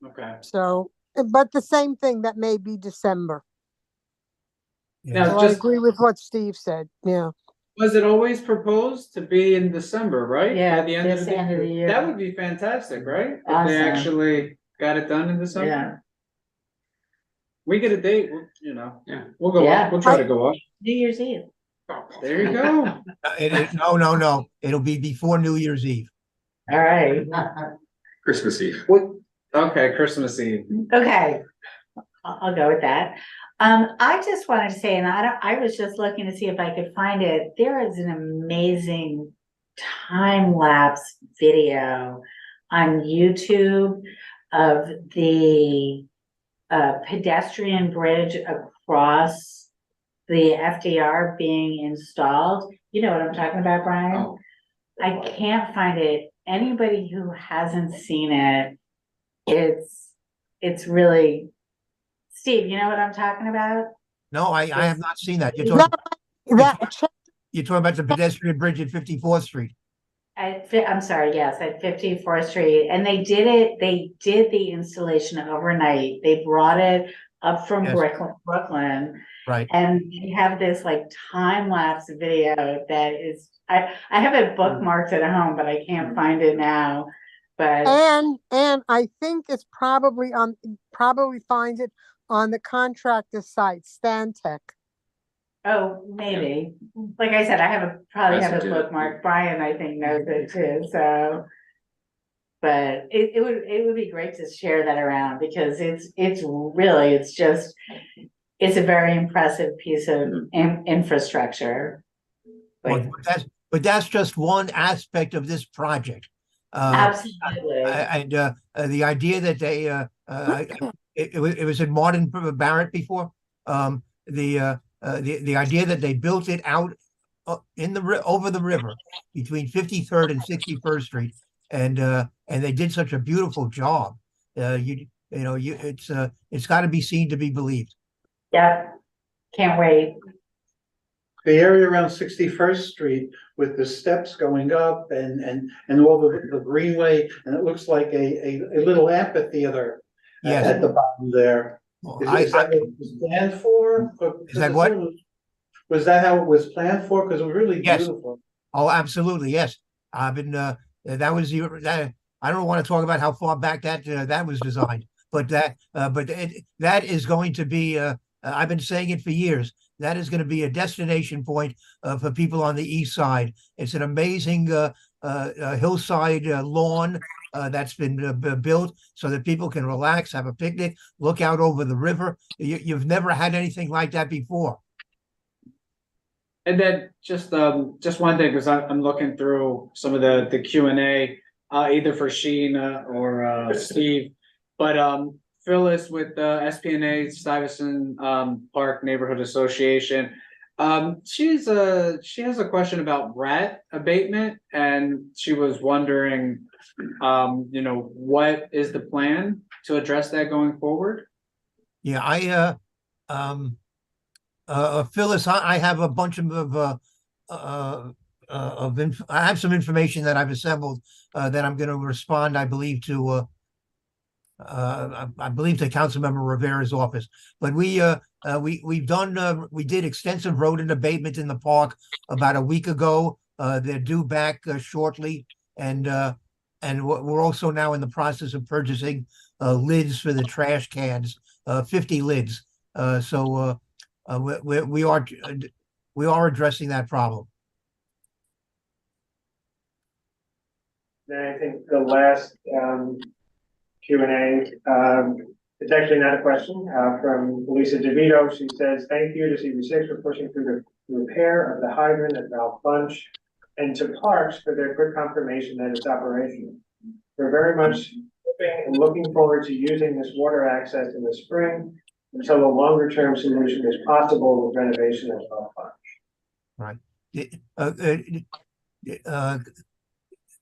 Okay. So, but the same thing, that may be December. Now, So I agree with what Steve said, yeah. Was it always proposed to be in December, right? Yeah, At the end of the end of the year. That would be fantastic, right? If they Awesome. actually got it done in December. Yeah. We get a date, you know. Yeah. We'll go Yeah. up. We'll try to go up. New Year's Eve. There you go. No. It'll be before New Year's Eve. All right. Christmas Eve. Okay, Christmas Eve. Okay, I'll go with that. I just wanted to say, and I was just looking to see if I could find it. There is an amazing time lapse video on YouTube of the pedestrian bridge across the FDR being installed. You know what I'm talking about, Brian? Oh, I can't find it. Anybody who hasn't seen it, it's really, Steve, you know what I'm talking about? No, I have not seen that. That, You're talking about the pedestrian bridge at 54th Street. I'm sorry, yes, at 54th Street, and they did the installation overnight. They brought it up from Yes. Brooklyn. Right. And we have this like time lapse video that is, I have it bookmarked at home, but I can't find it now. But and I think it's probably finds it on the contractor site, Stantec. oh, maybe. Like I said, probably have it bookmarked. Brian, I think, knows it too, so. But it would be great to share that around because it's a very impressive piece of infrastructure. Like, But that's just one aspect of this project. absolutely. And the idea that they it was in Martin Barrett before. The idea that they built it out over the river between 53rd and 61st Street, and they did such a beautiful job. It's got to be seen to be believed. Yep, can't wait. The area around 61st Street with the steps going up and all the greenway, and it looks like a little amphitheater Yes. at the bottom there. Is that what it was planned for? Is that what? Was that how it was planned for? Because it was really Yes. beautiful. Oh, absolutely, yes. I've been that was that. I don't want to talk about how far back that was designed, but that is going to be. I've been saying it for years. That is going to be a destination point for people on the east side. It's an amazing hillside lawn that's been built so that people can relax, have a picnic, look out over the river. You've never had anything like that before. And then just one thing, because I'm looking through some of the Q&A, either for Sheena or Steve, but Phyllis with the SPNA Stuyvesant Park Neighborhood Association, she has a question about rat abatement, and she was wondering, what is the plan to address that going forward? Yeah, Phyllis, I have a bunch of I have some information that I've assembled that I'm going to respond, I believe, to Councilmember Rivera's office. But we did extensive rodent abatement in the park about a week ago. They're due back shortly, and we're also now in the process of purchasing lids for the trash cans, 50 lids. So we are addressing that problem. Then I think the last Q&A, it's actually not a question, from Lisa DeVito. She says, thank you to CB6 for pushing through the repair of the hydrant at Val Bunch and to Parks for their quick confirmation that it's operational. We're very much hoping and looking forward to using this water access in the spring until a longer term solution is possible with renovation of Val Bunch. Right.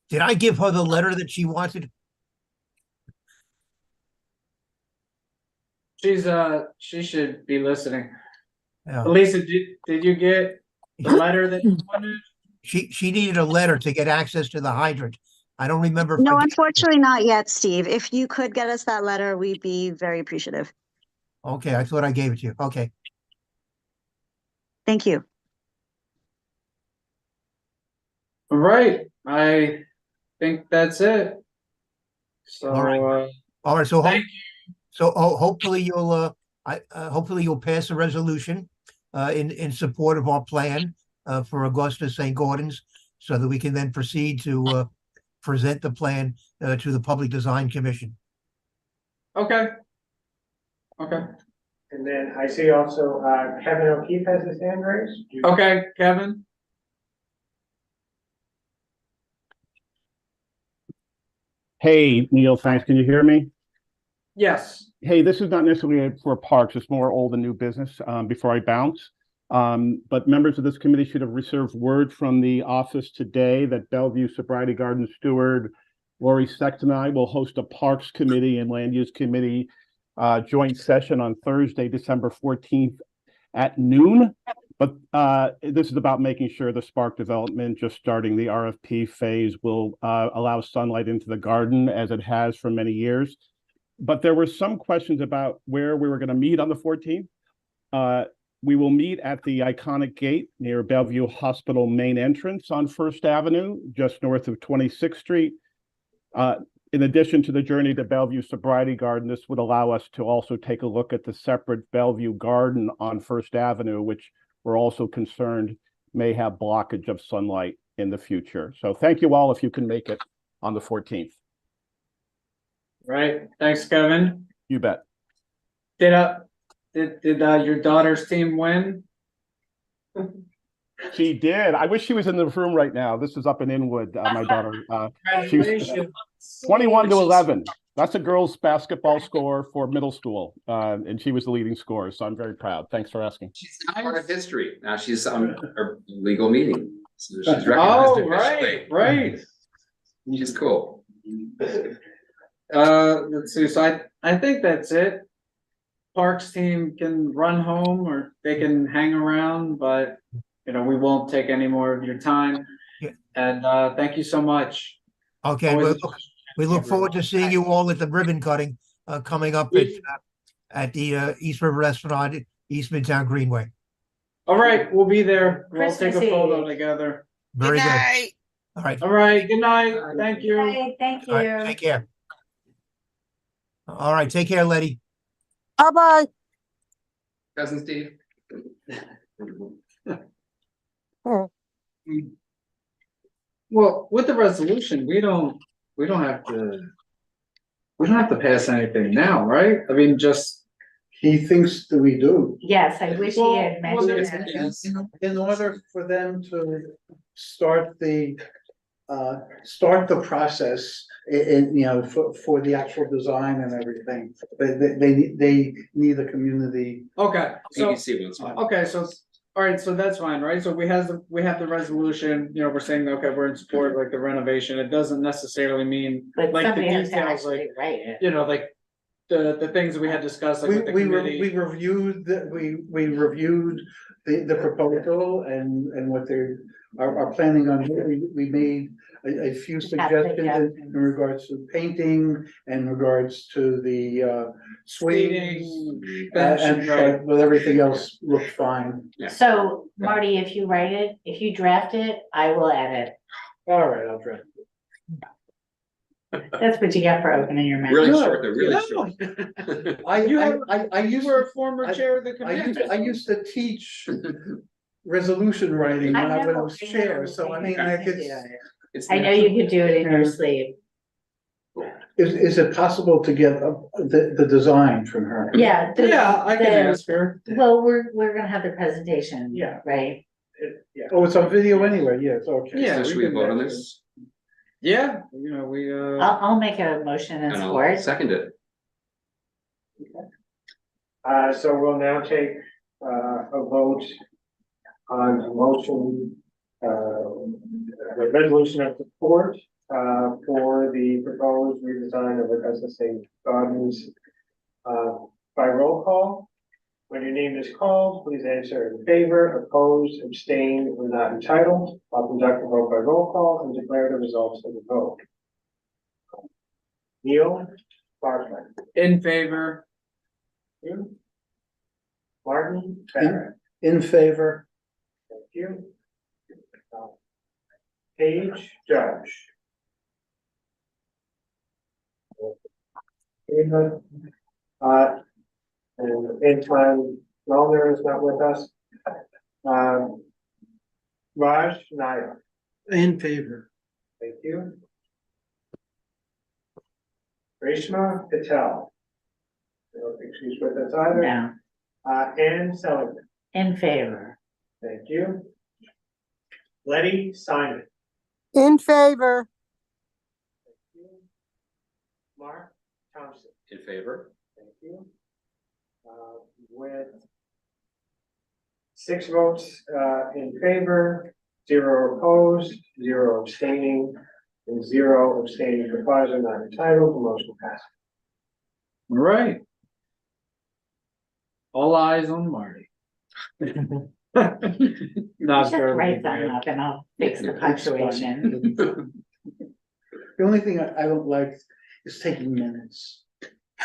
Did I give her the letter that she wanted? She should be listening. Yeah. Lisa, did you get the letter that you wanted? She needed a letter to get access to the hydrant. I don't remember. No, unfortunately not yet, Steve. If you could get us that letter, we'd be very appreciative. Okay, I thought I gave it to you. Okay. Thank you. All right, I think that's it. So, All right. So thank you. So hopefully you'll pass a resolution in support of our plan for Augusta St. Gordon's, so that we can then proceed to present the plan to the Public Design Commission. Okay. And then I see also Kevin O'Keefe has his hand raised. Okay, Kevin. Hey, Neil, thanks. Can you hear me? Yes. Hey, this is not necessarily for parks. It's more old and new business before I bounce. But members of this committee should have received word from the office today that Bellevue Sobriety Garden Steward Lori Sexton and I will host a Parks Committee and Land Use Committee joint session on Thursday, December 14th at noon. But this is about making sure the Spark development, just starting the RFP phase, will allow sunlight into the garden as it has for many years. But there were some questions about where we were going to meet on the 14th. We will meet at the iconic gate near Bellevue Hospital main entrance on First Avenue, just north of 26th Street. In addition to the journey to Bellevue Sobriety Garden, this would allow us to also take a look at the separate Bellevue Garden on First Avenue, which we're also concerned may have blockage of sunlight in the future. So thank you all if you can make it on the 14th. Right. Thanks, Kevin. You bet. Did your daughter's team win? She did. I wish she was in the room right now. This is up in Inwood, my daughter. She's 21-11. That's a girls' basketball score for middle school, and she was the leading scorer. So I'm very proud. Thanks for asking. She's part of history. Now she's on her legal meeting. So she's recognized Oh, officially. right. She's cool. Let's see. So I think that's it. Parks team can run home or they can hang around, but we won't take any more of your time. Yeah. And thank you so much. Okay, we look forward to seeing you all at the ribbon cutting coming up at the East River Restaurant, East Midtown Greenway. All right, we'll be there. We'll take a Christmas photo Eve. together. Very Good good. night. All right. All right. Good night. Thank you. Okay, thank All right. you. Take care. All right. Take care, Letty. Bye-bye. Cousin Steve. Well, with the resolution, we don't have to pass anything now, right? I mean, just He thinks that we do. Yes, I wish he had Well, mentioned there's- that. In order for them to start the process for the actual design and everything, they need a community. okay. So ABC one's fine. okay, so all right, so that's fine, right? So we have the resolution. We're saying okay, we're in support of like the renovation. It doesn't necessarily mean But like the somebody has to details, like actually write it. like the things that we had discussed, like with the We committee. reviewed the proposal and what they are planning on. We made a few suggestions in regards to painting and in regards to the swings. Seating, bench, right. But everything else looked fine. So Marty, if you write it, if you draft it, I will edit. All right, I'll draft it. That's what you get for opening your mouth. Really No, short, they're really no. short. You were a former chair of the committee. I used to teach resolution writing when I was chair, so I mean, I could. It's I know you could do it in your sleep. Is it possible to get the design from her? Yeah. Yeah, I can ask her. Well, we're gonna have the presentation. Yeah. Right? Oh, it's on video anyway, yes, okay. Yeah, So we should we can vote on do this? Yeah, we I'll make a motion in And I'll support. second it. So we'll now take a vote on a motion, the resolution of support for the proposed redesign of Augusta State Gardens by roll call. When your name is called, please answer in favor, opposed, abstain, or not entitled. I'll conduct the vote by roll call and declare the results of the vote. Neil Bartlett. in favor. You. Martin Barrett. In favor. Thank you. Paige Judge. And Antoine Wellner is not with us. Raj Nair. In favor. Thank you. Reshma Patel. I don't think she's with us either. No, Anne Seligman. in favor. Thank you. Letty Simon. In favor. Mark Thompson, In favor? thank you. With 6 votes, in favor, 0 opposed, 0 abstaining, and 0 abstaining for cause are not entitled, the motion passes. All right. All eyes on Marty. Not Just sure. write that up and I'll fix the punctuation. The only thing I don't like is taking minutes.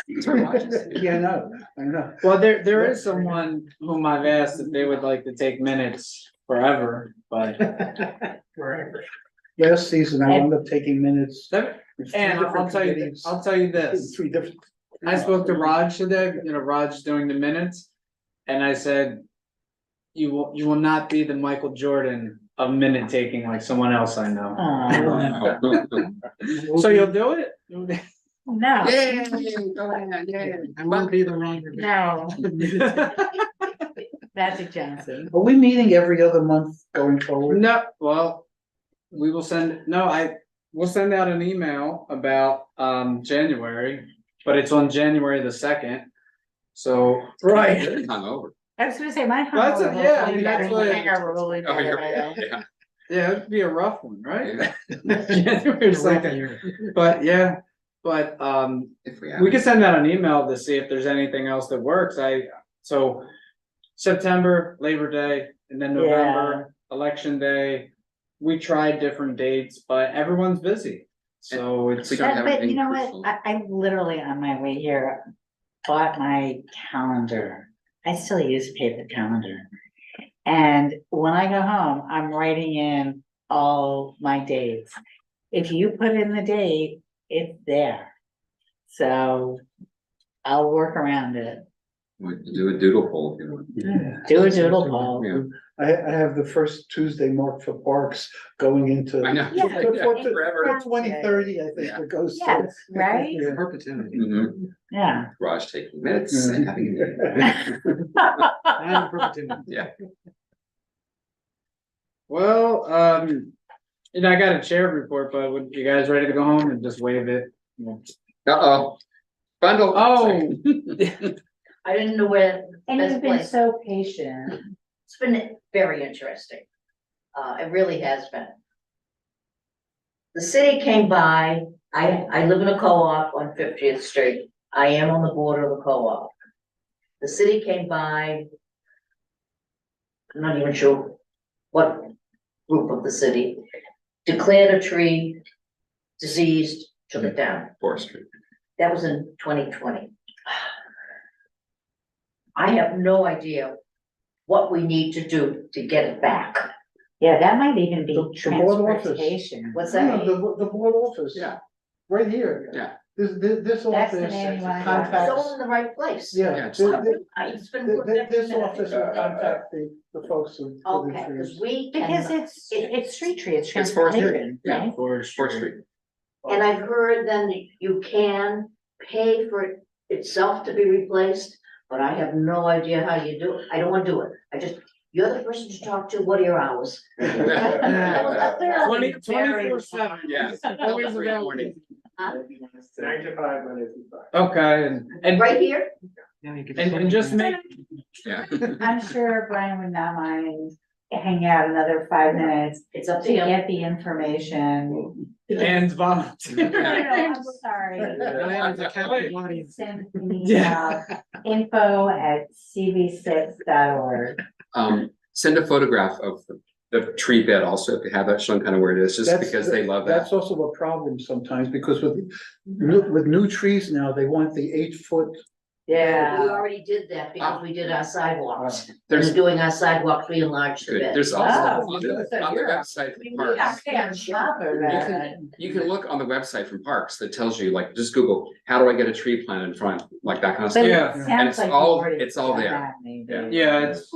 Yeah, I know. Well, there is someone whom I've asked if they would like to take minutes forever, but. Forever. Last season, I wound up taking minutes. And I'll tell you this. 3 different. I spoke to Raj today, Raj doing the minutes, and I said, you will not be the Michael Jordan of minute taking like someone else I know. So you'll do it? No. Yay, go ahead, yay. I won't be the wrong. No. Magic Johnson. Are we meeting every other month going forward? No, well, we will we'll send out an email about January, but it's on January the 2nd. So, right. Hungover. I was gonna say my. That's hungover yeah, I will mean, be that's better what. than I really Oh, you're better. yeah. Yeah, it'd be a rough one, right? Yeah. January 2nd. But yeah, but If we can send out an email to see if there's anything else that works. So September, Labor Day, and then November, Election Day. We tried different dates, but everyone's busy. So it's We don't have But you anything know crucial. what? I literally on my way here bought my calendar. I still use paper calendar. And when I go home, I'm writing in all my dates. If you put in the date, it's there. So I'll work around it. We do a doodle poll if you want. Do a doodle poll. Yeah. I have the first Tuesday marked for parks going into. I know. Yeah, Forever. 2030, I think it goes. to. Yes, right? Yeah. perpetuity. Mhm. Yeah. Raj taking minutes and having. And perpetuity. Yeah. Well, I got a chair report, but would you guys ready to go home and just wave it? Uh-oh. Bundle. Oh. I didn't know where. And best you've been place. so patient. It's been very interesting. It really has been. The city came by, I live in a co-op on 50th Street. I am on the border of the co-op. The city came by. I'm not even sure what group of the city, declared a tree diseased, took it down. Forestry. That was in 2020. I have no idea what we need to do to get it back. Yeah, that might even be The board office. transportation. What's No, that? the board office. Yeah. Right here. Yeah. This That's the office name you wanna have. It's contacts, all in the right place. yeah, Yeah, it's It's been. this office will contact the folks who. put the Okay, because trees. we. Because cannot- it's street tree, it's It's forestry. transportation, Yeah. right? Forestry. And I've heard then that you can pay for it itself to be replaced, but I have no idea how you do it. I don't want to do it. You're the person to talk to. What are your hours? 24/7. Yes. Always Free available. morning. 9 to 5, Monday through Friday. Okay, and Right here? and just make, Yeah. I'm sure Brian would not mind hanging out another 5 minutes It's up to to you. get the information. and volunteer. No, I'm sorry. Send me, info@cb6.org. Send a photograph of the tree bed also, if you have that shown kind of where it is, just That's- because they love that. That's also a problem sometimes, because with new trees now, they want the 8-foot. We Yeah. already did that because we did our sidewalks. There's We're doing our sidewalks, we enlarged the good, bed. there's also Oh, on the website from Parks. You can look on the website from Parks that tells you, like, just Google, how do I get a tree planted in front, like that kind of But stuff. it Yeah. And sounds it's like all- you've already it's all done there. that, maybe. Yeah, it's,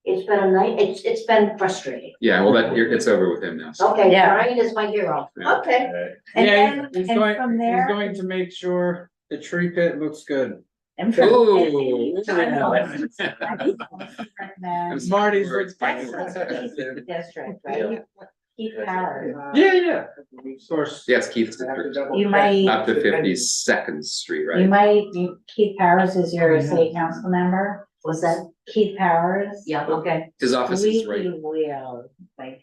It's been a night, it's been frustrating. Yeah, well, it's over with him now. so. Okay, Yeah. Brian is my hero. Yeah. Okay. And yeah, then, he's and going, from he's there. going to make sure the tree pit looks good. And from. Ooh. I know. I'm Recommend sorry. Marty's Words, looks fighting That's words. the district, right? Keith Howard. Yeah, of course. Yes, Keith, You might, up to 52nd Street, you right? might, Keith Powers is your city council member. Was that? Keith Powers. Yeah, okay. His office is right We will, like,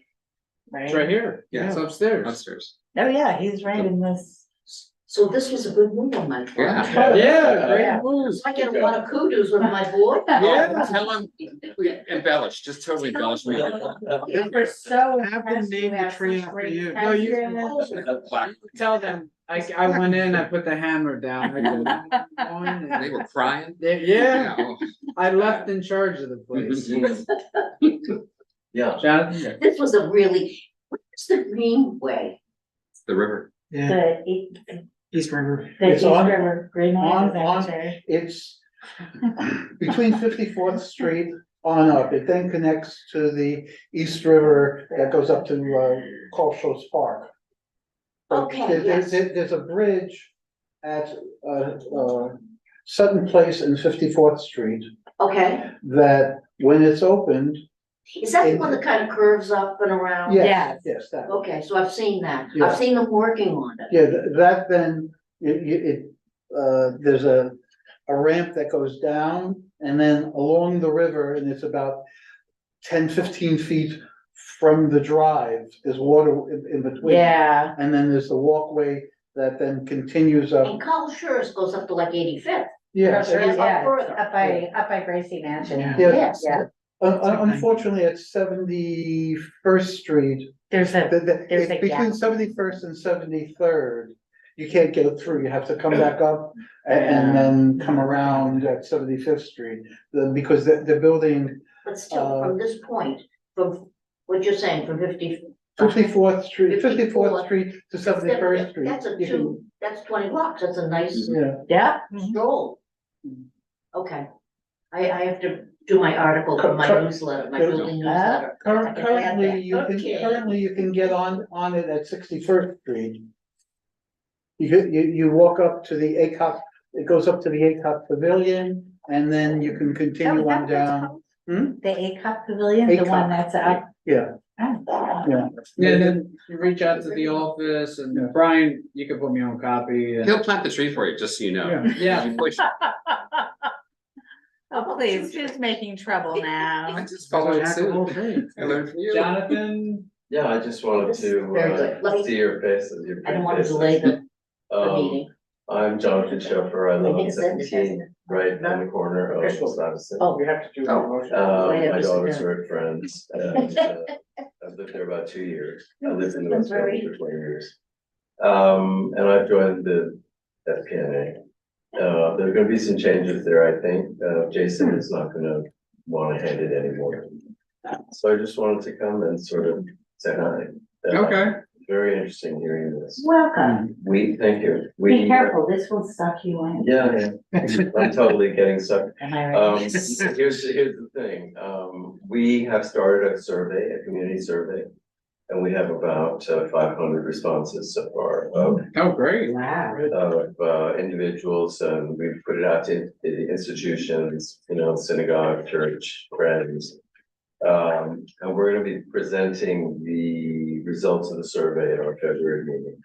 right? It's right here. Yeah, it's upstairs. upstairs. Oh, yeah, he's right in this. So this was a good move on my part. Yeah. Yeah, great Yeah. moves. I get a lot of kudos with my board. Yeah. Tell him, we embellish, just totally embellish. We're so Have them impressed name you the have tree such after great you. No, you- presidents. Tell them, I went in, I put the hammer down. They were crying. Yeah, Oh. I left in charge of the place. Yeah. Jonathan? This was a really, what's the Greenway? The river. Yeah, The East River. the It's East on, River Greenway, on- is that on- what you're- it's between 54th Street on up. It then connects to the East River that goes up to, Carl Schurz Park. But Okay, there's yes. there's a bridge at, Sutton Place and 54th Street Okay, that when it's opened, is that the one that kind of curves up and around? yes, yes, that. Okay, so I've seen that. Yeah. I've seen them working on it. Yeah, that then, there's a ramp that goes down and then along the river, and it's about 10-15 feet from the drive, there's water in between. Yeah, And then there's the walkway that then continues up. And Carl Schurz goes up to like 85th. Yeah, sure, Up yeah, further. up by Gracie Mansion. Yeah. Yes. Yeah, unfortunately, at 71st Street, there's a, there's a it's between gap. 71st and 73rd. You can't go through, you have to come back up and then come around at 75th Street. Because the building, But still, from this point, from what you're saying, from 54th Street, 54th 54th Street to 71st Street. That's a you can- two, that's 20 blocks. That's a nice Yeah. Yeah. stroll. Okay. I have to do my article for my newsletter, my building newsletter. I can add that. Currently you can get on it at 61st Street. You walk up to the ACOP, it goes up to the ACOP Pavilion, and then you can continue on down. The ACOP Pavilion, the one ACOP. that's up. Yeah, Oh. yeah. Yeah, and then you reach out to the office Yeah. and Brian, you can put me on copy. He'll plant the tree for you, just so you know. Yeah. You push- Oh, please, who's making trouble now? I just followed suit. I learned from you. Jonathan? Yeah, I just wanted Very good. Let to me- see your faces, your I don't pretty want to faces. delay the Um, meeting. I'm Jonathan Schiffer, I live I on think it's in the 17, right in the corner of Stuyvesant. Oh, We have to do a motion. Wait, My just- daughters are friends, and I've lived there about 2 years. I lived in West Village for 20 years. And I've joined the FPNA. There are gonna be some changes there, I think. Jason is not gonna wanna hand it anymore. So I just wanted to come and sort of say hi. Okay. Very interesting hearing this. Welcome. Thank you. Be careful, this will suck you in. Yeah, I'm totally getting sucked. Am I right? Here's the thing, we have started a survey, a community survey. And we have about 500 responses so far of Oh, great. Wow. individuals, and we've put it out to the institutions, synagogue, church, friends. And we're gonna be presenting the results of the survey at our February meeting.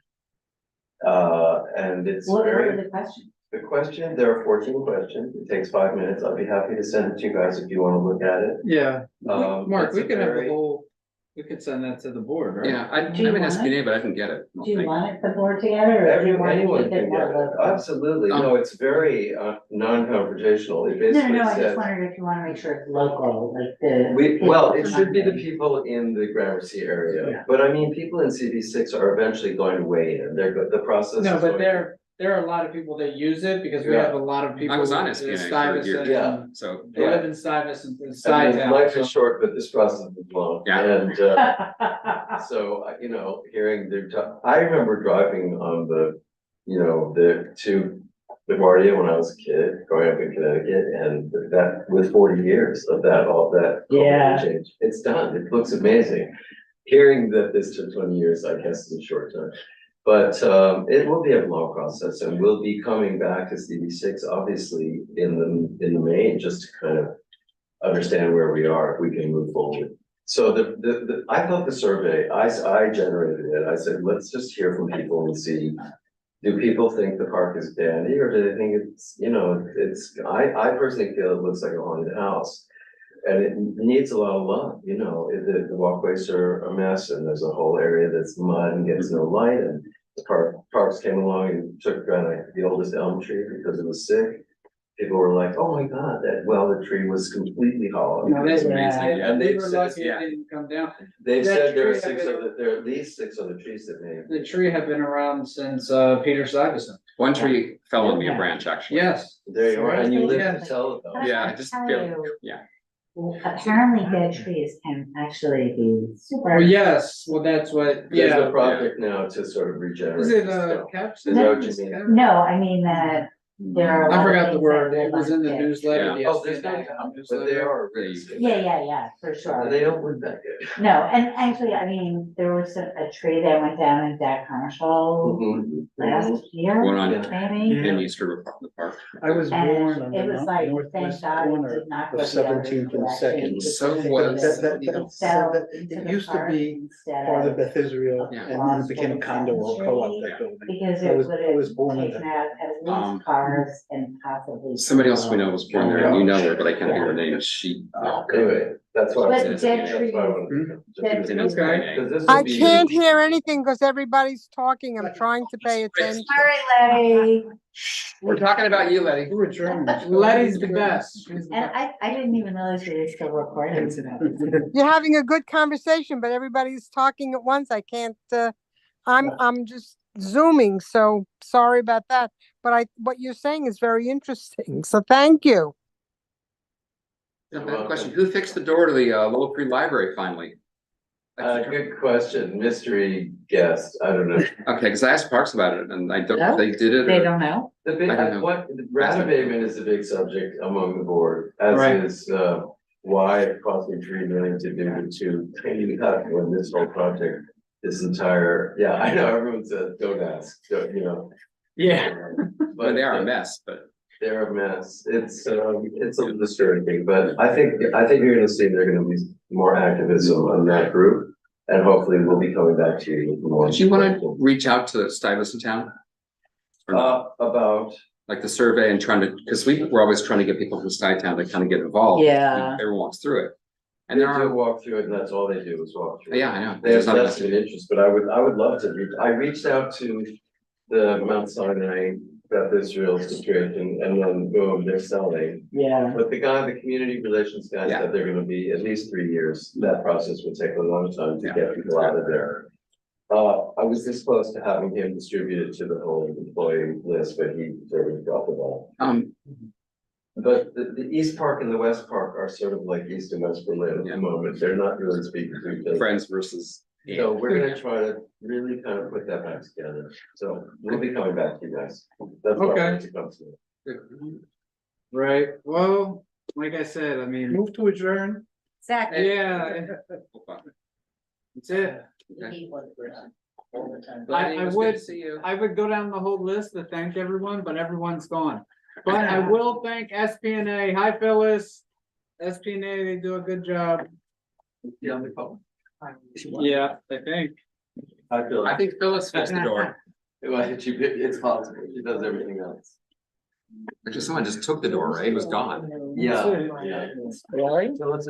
And it's What very. were the questions? The question, there are 14 questions. It takes 5 minutes. I'll be happy to send it to you guys if you want to look at it. Yeah. Mark, it's we a could have the very- whole, we could send that to the board, right? Yeah, I'm Do you an want SPNA, but I can get it. Do you want it, the board together, or do you want to Anyone keep can it get more it. local? Absolutely. No, it's very non-confrontational. It No, basically no, I says. just wondered if you want to make sure it's local, like the. Well, it should be the people in the Gramercy area, but I mean, people in CD6 are eventually going to weigh in. The process. No, is but going- there are a lot of people that use it because we Yeah. have a lot of people. I was on in SPNA for Stuyvesant years, Yeah. and so. They live in Stuyvesant, and I mean, life so- is short, but this process is long. Yeah. And, so, hearing I remember driving on to LaGuardia when I was a kid, growing up in Connecticut, and that, with 40 years of that, all that. Yeah. Change, it's done, it looks amazing. Hearing that this took 20 years, I guess is a short time. But, it will be a long process, and we'll be coming back to CD6, obviously, in the main, just to kind of understand where we are, if we can move forward. So I thought the survey, I generated it, I said, let's just hear from people and see. Do people think the park is dandy, or do they think it's, I personally feel it looks like a haunted house. And it needs a lot of love, the walkways are a mess, and there's a whole area that's mud and gets no light, and the parks came along and took down the oldest elm tree because it was sick. People were like, oh my God, the tree was completely hollow. No, It's they, amazing, yeah. And we they've were said, lucky it didn't come down. they've That said there are tree had there are at least 6 other trees that may. The tree had been around since Peter Stuyvesant. One tree fell on me, a branch actually. Yes. There you are, and you live Yes. to tell it though. Yeah, I just feel, yeah. Apparently dead trees can actually be super. Well, yes, well, that's what, There's a yeah. project now to sort of regenerate. Is it the caps? Is that what you mean? No, I mean that there are. a lot I of forgot the things word, that it was in the like newsletter. Yeah. the Oh, there's SBNA no, but newsletter. they are risky. Yeah, for sure. They don't look that good. No, and actually, I mean, there was a tree that went down in Jack Commercial Mhm. last year, One on, maybe. in East River Park. I was born on And the it was like, thank northwest God it corner did not of go the other 17th and direction. 2nd. So because was- it fell It into the used to park be instead part of of Beth Israel, Yeah. and then it became a condo or co-op, that building. Because I it was- would I was have born in taken that. out at Um, least cars and possibly. Somebody else we know was born there, and you know her, but I can't think of her name, she. Anyway, that's why. But I'm dead saying, that's trees- why I wanted to- dead just- trees- Okay. 'Cause this I would be- can't hear anything because everybody's talking. I'm trying to pay attention. Sorry, Letty. We're talking about you, Letty. We're adjourned. Letty's the best. She's the And best. I didn't even realize we were still recording. You're having a good conversation, but everybody's talking at once. I can't, I'm just zooming, so sorry about that. But what you're saying is very interesting. So thank you. I have a question, who fixed the door to the Lowell Free Library finally? Good question, mystery guest, I don't know. Okay, because I asked Parks about it, and I don't, No, know if they did it. They or- don't know. The big, I don't know. what, rat abatement is a big subject among the board, as Right. is, why it cost me $3 million to do the 2 tiny cut when this whole project, this entire, yeah, I know, everyone says, don't ask, Yeah. But they are a mess, but. They're a mess. It's a disturbing, but I think you're gonna see they're gonna be more activism on that group. And hopefully we'll be coming back to you with more. Did you want to reach out to Stuyvesant Town? Or not? About, Like the survey and trying to, because we're always trying to get people from Stuytown to kind of get involved. Yeah. Everyone walks through it. and And they there do are, walk through it, and that's all they do is walk through. it. yeah, I know. There's There's not less of an interest, but I would love to, I reached out to the Mount Sinai Beth Israel situation, and then boom, they're selling. Yeah. But the community relations guy Yeah. said they're gonna be at least 3 years. That process will take a long time to Yeah. get people out of there. I was this close to having him distributed to the whole employee list, but he sort of dropped the ball. But the East Park and the West Park are sort of like East and West Berlin at Yeah. the moment. They're not really speaking to each other. friends versus. So we're gonna try to really kind of put that back together. So we'll be coming back to you guys. That's why I Okay. wanted to come to. Right, well, like I said, I mean, Move to adjourn. Exactly. yeah, that's it. Letty, I it was would- good to see you. I would go down the whole list to thank everyone, but everyone's gone. But I will thank SPNA. Hi, Phyllis. SPNA, they do a good job. Yeah, on the phone. Yeah, I think. I feel I like, think Phyllis fixed the door. it's possible. She does everything else. But just someone just took the door, right? It was gone. Yeah. That's it. Yeah. Really? So let's